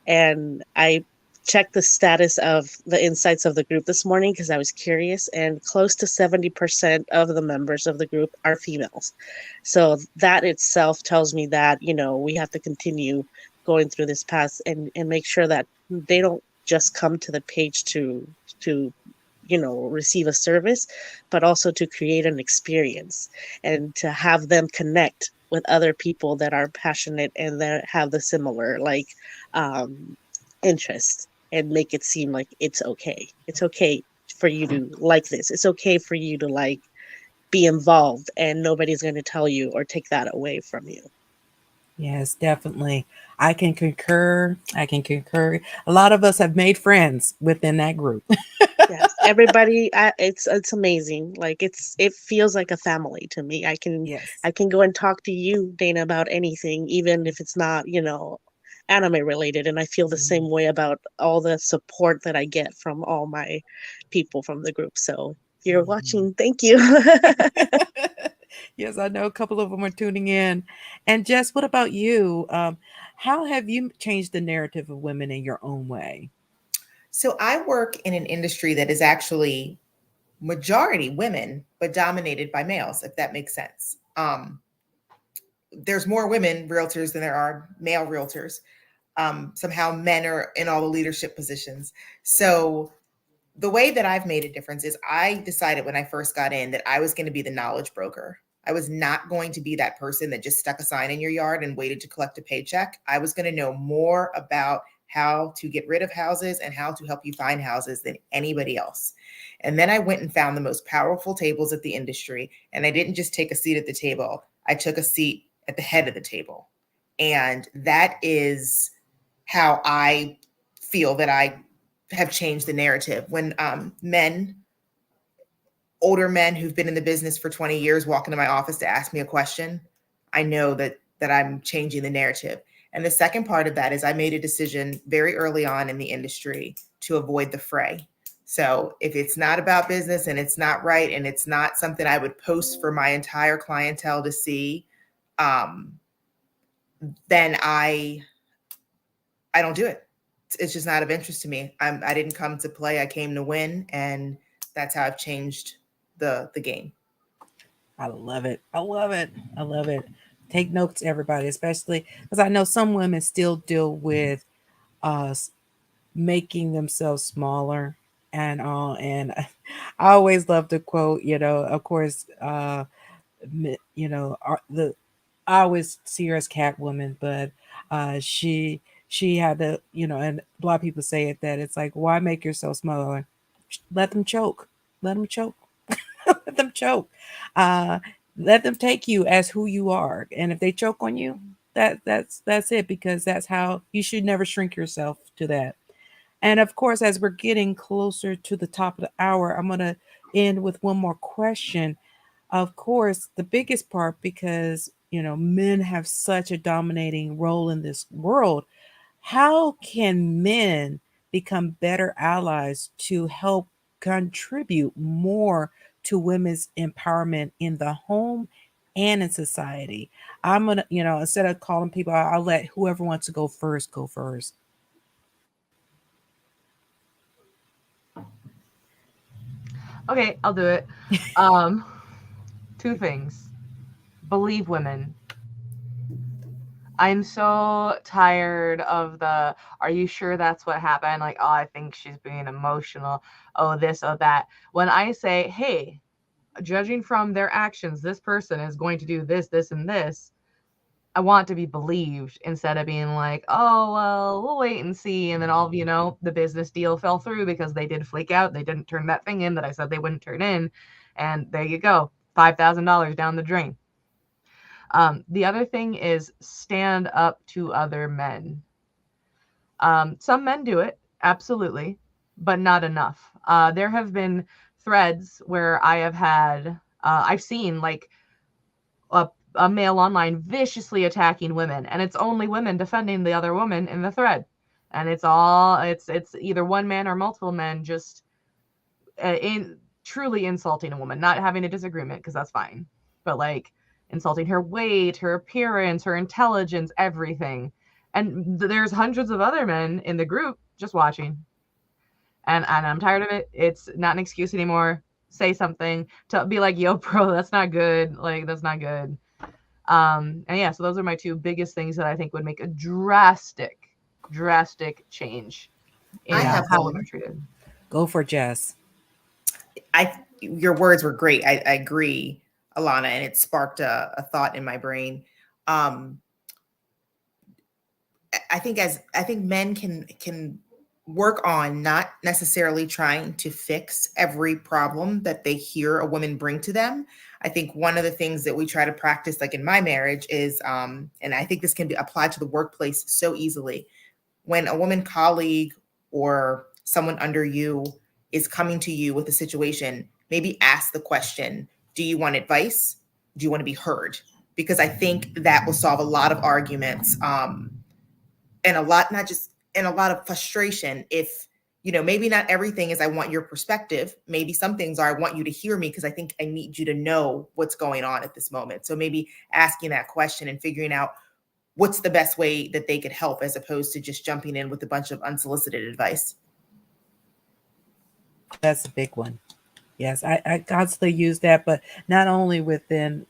And I checked the status of the insights of the group this morning because I was curious, and close to 70% of the members of the group are females. So that itself tells me that, we have to continue going through this path and make sure that they don't just come to the page to receive a service, but also to create an experience and to have them connect with other people that are passionate and that have the similar um, interests, and make it seem like it's okay. It's okay for you to like this. It's okay for you to be involved, and nobody's going to tell you or take that away from you. Yes, definitely. I can concur. A lot of us have made friends within that group. Yes, everybody. It's amazing. It feels like a family to me. I Yes. can go and talk to you, Dana, about anything, even if it's not anime related, and I feel the same way about all the support that I get from all my people from the group. So if you're watching, thank you. Yes, I know a couple of them are tuning in. And Jess, what about you? How have you changed the narrative of women in your own way? So I work in an industry that is actually majority women, but dominated by males, if that makes sense. There's more women realtors than there are male realtors. Somehow men are in all the leadership positions. So the way that I've made a difference is I decided when I first got in that I was going to be the knowledge broker. I was not going to be that person that just stuck a sign in your yard and waited to collect a paycheck. I was going to know more about how to get rid of houses and how to help you find houses than anybody else. And then I went and found the most powerful tables at the industry. And I didn't just take a seat at the table. I took a seat at the head of the table. And that is how I feel that I have changed the narrative. When older men who've been in the business for 20 years walk into my office to ask me a question, I know that I'm changing the narrative. And the second part of that is I made a decision very early on in the industry to avoid the fray. So if it's not about business and it's not right and it's not something I would post for my entire clientele to see, then I don't do it. It's just not of interest to me. I didn't come to play. I came to win, and that's how I've changed the game. I love it. I love it. I love it. Take notes, everybody, especially because I know some women still deal with making themselves smaller and all. And I always love to quote, of course, the I always see her as Catwoman, but she had to, and a lot of people say it that it's like, why make yourself smaller? Let them choke. Let them choke. Let them choke. Uh, let them take you as who you are, and if they choke on you, that's it, because that's how you should never shrink yourself to that. And of course, as we're getting closer to the top of the hour, I'm gonna end with one more question. Of course, the biggest part, because men have such a dominating role in this world. How can men become better allies to help contribute more to women's empowerment in the home and in society? I'm gonna, instead of calling people, I'll let whoever wants to go first go first. Okay, I'll do it. Two things. Believe women. I'm so tired of the, are you sure that's what happened? Like, oh, I think she's being emotional. Oh, this, oh, that. When I say, hey, judging from their actions, this person is going to do this, this, and this, I want to be believed instead of being like, oh, well, we'll wait and see. And then the business deal fell through because they did flake out. They didn't turn that thing in that I said they wouldn't turn in. And there you go, $5,000 down the drain. The other thing is stand up to other men. Some men do it, absolutely, but not enough. There have been threads where I have had, I've seen like a male online viciously attacking women, and it's only women defending the other woman in the thread. and it's either one man or multiple men just in truly insulting a woman, not having a disagreement because that's fine, but like insulting her weight, her appearance, her intelligence, everything. And there's hundreds of other men in the group just watching. And I'm tired of it. It's not an excuse anymore. Say something to be like, yo, bro, that's not good. Like, that's not good. And yeah, so those are my two biggest things that I think would make a drastic change in how women are treated. Go for Jess. Your words were great. I agree, Alana, and it sparked a thought in my brain. I think men can work on not necessarily trying to fix every problem that they hear a woman bring to them. I think one of the things that we try to practice, like in my marriage, is, and I think this can be applied to the workplace so easily. When a woman colleague or someone under you is coming to you with a situation, maybe ask the question, do you want advice? Do you want to be heard? Because I think that will solve a lot of arguments, and a lot of frustration. If, maybe not everything is I want your perspective. Maybe some things are I want you to hear me because I think I need you to know what's going on at this moment. So maybe asking that question and figuring out what's the best way that they could help, as opposed to just jumping in with a bunch of unsolicited advice. That's a big one. Yes, I constantly use that, but not only within,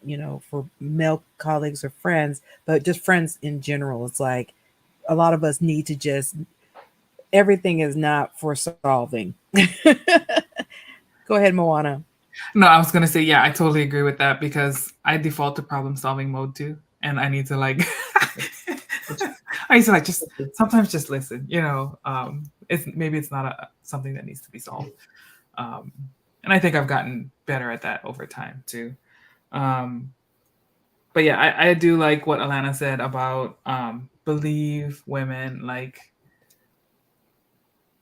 for male colleagues or friends, but just friends in general. It's like a lot of us need to just, everything is not for solving. Go ahead, Moana. No, I was going to say, yeah, I totally agree with that, because I default to problem solving mode too. And I need to just sometimes just listen, it's not something that needs to be solved. And I think I've gotten better at that over time too. But yeah, I do like what Alana said about believe women, like,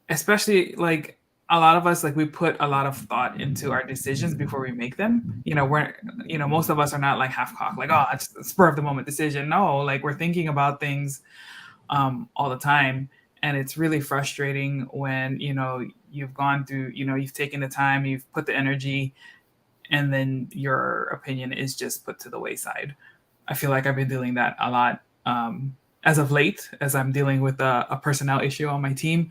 especially like a lot of us, like, we put a lot of thought into our decisions before we make them. Most of us are not like half-cocked, like, oh, it's a spur of the moment decision. No, like, we're thinking about things all the time. And it's really frustrating when, you've gone through, you've taken the time, you've put the energy, and then your opinion is just put to the wayside. I feel like I've been dealing that a lot as of late, as I'm dealing with a personnel issue on my team.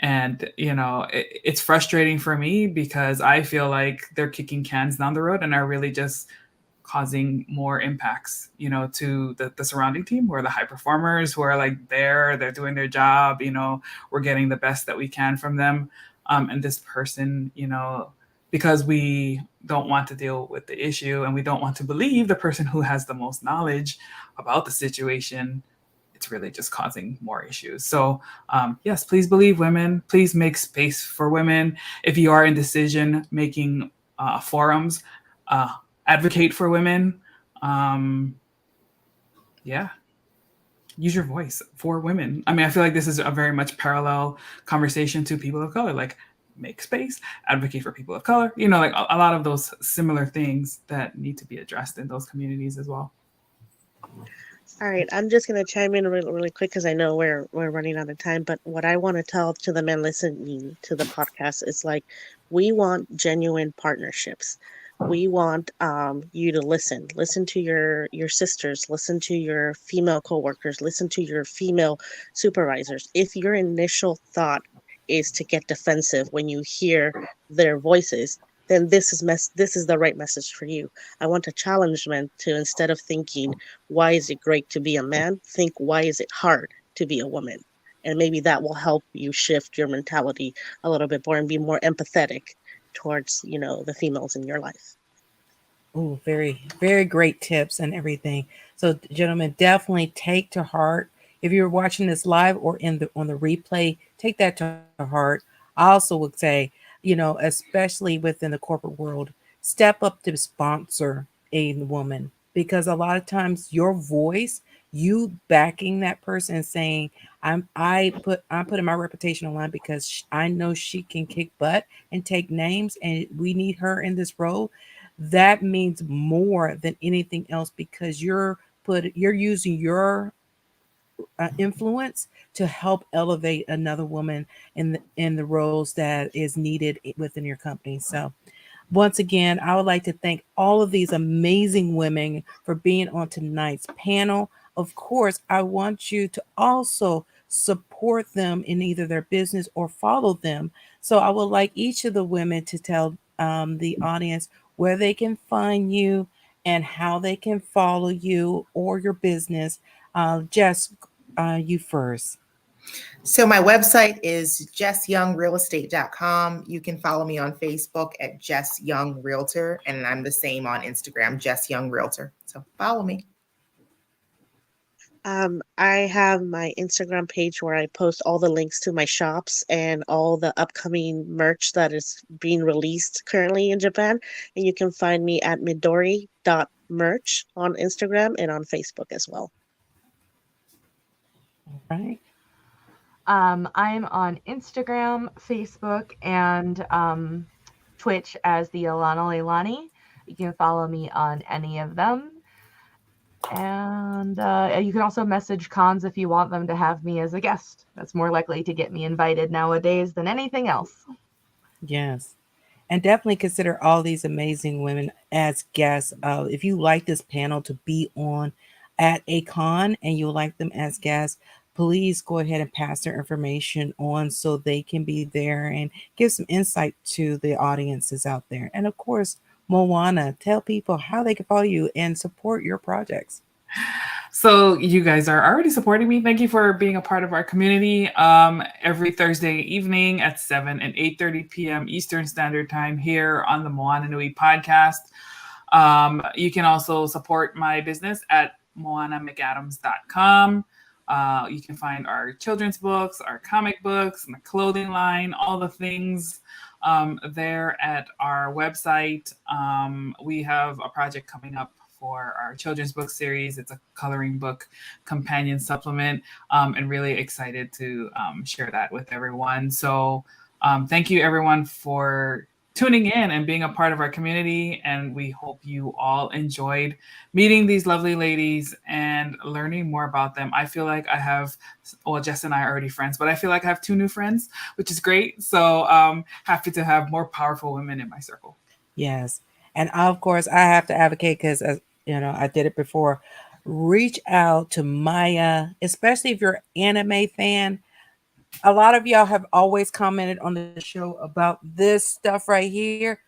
And, it's frustrating for me because I feel like they're kicking cans down the road and are really just causing more impacts, to the surrounding team, who are the high performers, who are like they're doing their job, we're getting the best that we can from them. And this person, because we don't want to deal with the issue and we don't want to believe the person who has the most knowledge about the situation, it's really just causing more issues. So yes, please believe women. Please make space for women. If you are in decision-making forums, advocate for women. Use your voice for women. I mean, I feel like this is a very much parallel conversation to people of color, like make space, advocate for people of color, like a lot of those similar things that need to be addressed in those communities as well. All right, I'm just going to chime in really, really quick because I know we're running out of time. But what I want to tell to the men listening to the podcast is, like, we want genuine partnerships. We want you to listen to your sisters, listen to your female coworkers, listen to your female supervisors. If your initial thought is to get defensive when you hear their voices, then this is the right message for you. I want to challenge men to, instead of thinking, why is it great to be a man, think, why is it hard to be a woman? And maybe that will help you shift your mentality a little bit more and be more empathetic towards, the females in your life. Oh, very, very great tips and everything. So, gentlemen, definitely take to heart. If you're watching this live or on the replay, take that to heart. I also would say, especially within the corporate world, step up to sponsor a woman, because a lot of times your voice, you backing that person and saying, I'm putting my reputation online because I know she can kick butt and take names, and we need her in this role. That means more than anything else, because you're using your influence to help elevate another woman in the roles that is needed within your company. So once again, I would like to thank all of these amazing women for being on tonight's panel. Of course, I want you to also support them in either their business or follow them. So I would like each of the women to tell the audience where they can find you and how they can follow you or your business. Jess, you first. So my website is jessyoungrealestate.com. You can follow me on Facebook at Jess Young Realtor, and I'm the same on Instagram, Jess Young Realtor. So follow me. I have my Instagram page where I post all the links to my shops and all the upcoming merch that is being released currently in Japan. And you can find me at midori.merch on Instagram and on Facebook as well. All right. I'm on Instagram, Facebook, and Twitch as the Alanaleilani. You can follow me on any of them. And you can also message cons if you want them to have me as a guest. That's more likely to get me invited nowadays than anything else. Yes. And definitely consider all these amazing women as guests. If you like this panel to be on at a con and you like them as guests, please go ahead and pass their information on so they can be there and give some insight to the audiences out there. And of course, Moana, tell people how they can follow you and support your projects. So you guys are already supporting me. Thank you for being a part of our community. Every Thursday evening at 7 and 8:30 p.m. Eastern Standard Time here on the Moana Nui Podcast. You can also support my business at moanamcadams.com. You can find our children's books, our comic books, my clothing line, all the things there at our website. We have a project coming up for our children's book series. It's a coloring book companion supplement, and really excited to share that with everyone. So thank you everyone for tuning in and being a part of our community. And we hope you all enjoyed meeting these lovely ladies and learning more about them. I feel like I have, well, Jess and I are already friends, but I feel like I have 2 new friends, which is great. So happy to have more powerful women in my circle. Yes. And of course, I have to advocate because, as you know, I did it before. Reach out to Maya, especially if you're an anime fan. A lot of y'all have always commented on the show about this stuff right here.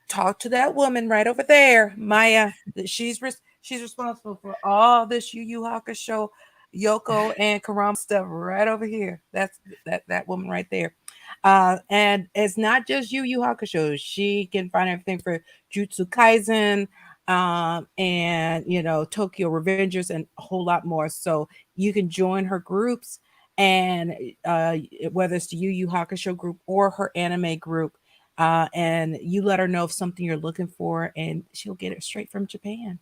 Talk to that woman right over there, Maya. She's responsible for all this Yu Yu Hakusho, Yoko and Karama stuff right over here. That's that woman right there. And it's not just Yu Yu Hakusho. She can find everything for Jutsu Kaisen, and Tokyo Revengers and a whole lot more. So you can join her groups, and whether it's the Yu Yu Hakusho group or her anime group, and you let her know of something you're looking for, and she'll get it straight from Japan.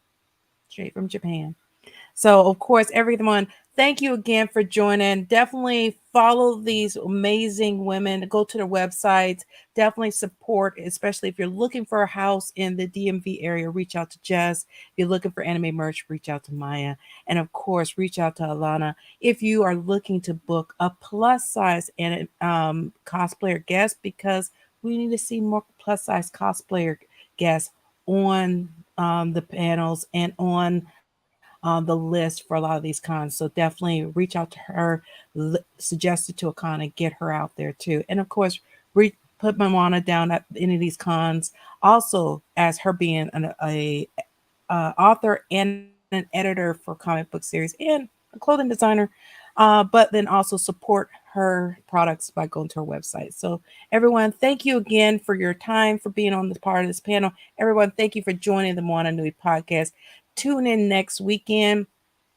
So, of course, everyone, thank you again for joining. Definitely follow these amazing women. Go to their websites. Definitely support, especially if you're looking for a house in the DMV area, reach out to Jess. If you're looking for anime merch, reach out to Maya. And, of course, reach out to Alana. If you are looking to book a plus-size and cosplayer guest, because we need to see more plus-size cosplayer guests on the panels and on the list for a lot of these cons. So definitely reach out to her, suggest it to a con, and get her out there too. And of course, put Moana down at any of these cons. Also, as her being a author and an editor for comic book series and a clothing designer, but then also support her products by going to her website. So everyone, thank you again for your time, for being on this part of this panel. Everyone, thank you for joining the Moana Nui Podcast. Tune in next weekend.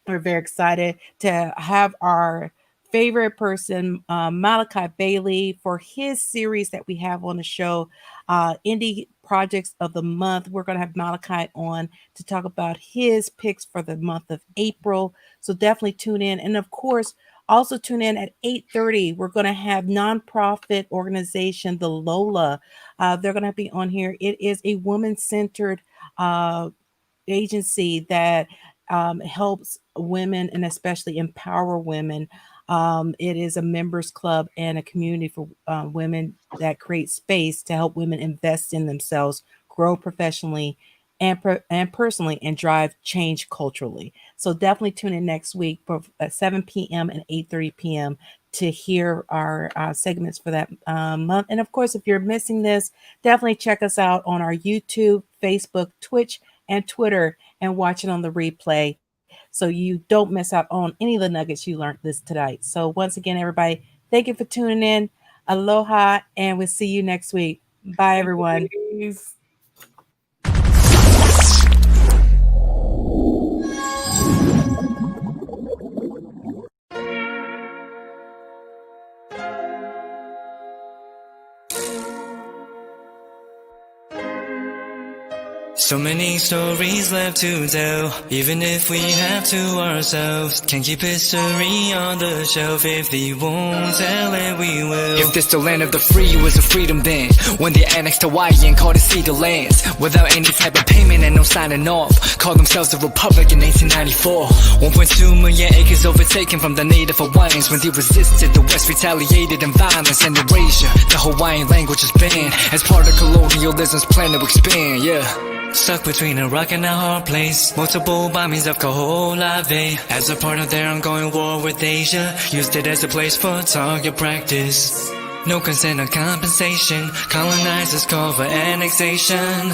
We're very excited to have our favorite person, Malachi Bailey, for his series that we have on the show, Indie Projects of the Month. We're going to have Malachi on to talk about his picks for the month of April. So definitely tune in. And of course, also tune in at 8:30. We're going to have nonprofit organization, the Lola. They're going to be on here. It is a woman-centered agency that helps women and especially empower women. It is a members club and a community for women that create space to help women invest in themselves, grow professionally and personally, and drive change culturally. So definitely tune in next week at 7 p.m. and 8:30 p.m. to hear our segments for that month. And of course, if you're missing this, definitely check us out on our YouTube, Facebook, Twitch, and Twitter, and watch it on the replay so you don't miss out on any of the nuggets you learned this tonight. So once again, everybody, thank you for tuning in. Aloha, and we'll see you next week. Bye, everyone. Peace. So many stories left to tell, even if we have to ourselves. Can't keep history on the shelf, if they won't tell it, we will. If this the land of the free, it was a freedom then, when they annexed Hawaii and called it Cedar Lands, without any type of payment and no signing off. Called themselves a republic in 1894. 1.2 million acres overtaken from the native Hawaiians. When they resisted, the West retaliated in violence and erasure. The Hawaiian language is banned as part of colonialism's plan to expand, yeah. Stuck between a rock and a hard place. Multiple bombings of Kaho'olawe as a part of their ongoing war with Asia. Used it as a place for target practice. No consent or compensation. Colonizers call for annexation.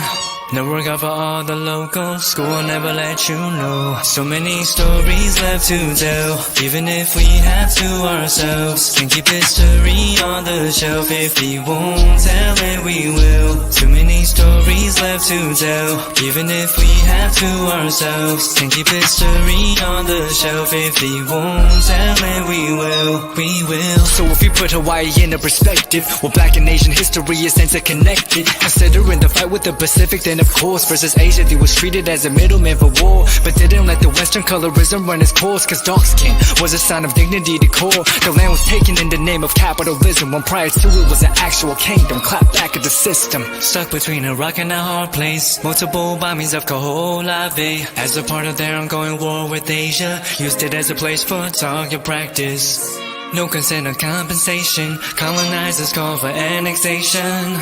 No work out for all the locals. School will never let you know. So many stories left to tell, even if we have to ourselves. Can't keep history on the shelf, if we won't tell it, we will. Too many stories left to tell, even if we have to ourselves. Can't keep history on the shelf, if we won't tell it, we will. We will. So if we put Hawaii into perspective, well, Black and Asian history is interconnected. Considering the fight with the Pacific, then of course, versus Asia, they was treated as a middleman for war, but didn't let the Western colorism run its course, cause dark skin was a sign of dignity to core. The land was taken in the name of capitalism, when prior to it was an actual kingdom. Clap back at the system. Stuck between a rock and a hard place. Multiple bombings of Kaho'olawe as a part of their ongoing war with Asia. Used it as a place for target practice. No consent or compensation. Colonizers call for annexation.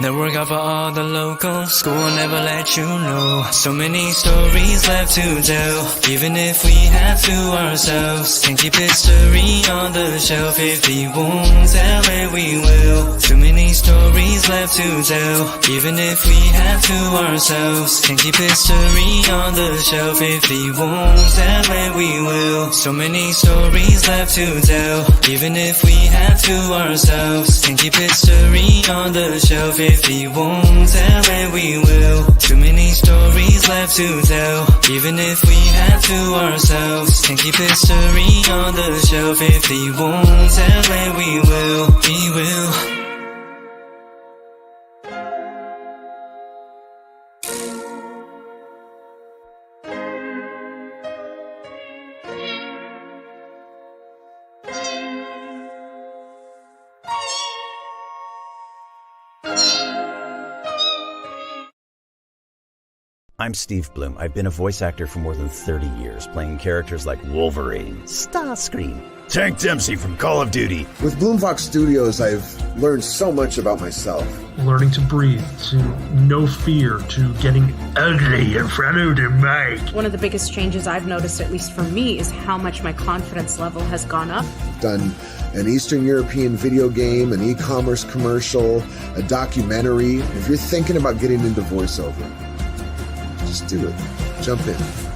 No work out for all the locals. School will never let you know. So many stories left to tell, even if we have to ourselves. Can't keep history on the shelf, if we won't tell it, we will. Too many stories left to tell, even if we have to ourselves. Can't keep history on the shelf, if we won't tell it, we will. So many stories left to tell, even if we have to ourselves. Can't keep history on the shelf, if we won't tell it, we will. Too many stories left to tell, even if we have to ourselves. Can't keep history on the shelf, if we won't tell it, we will. We will. I'm Steve Bloom. I've been a voice actor for more than 30 years, playing characters like Wolverine, Starscream, Tank Dempsey from Call of Duty. With Bloomfox Studios, I've learned so much about myself. Learning to breathe, to no fear, to getting ugly in front of the mic. One of the biggest changes I've noticed, at least for me, is how much my confidence level has gone up. Done an Eastern European video game, an e-commerce commercial, a documentary. If you're thinking about getting into voiceover, just do it. Jump in.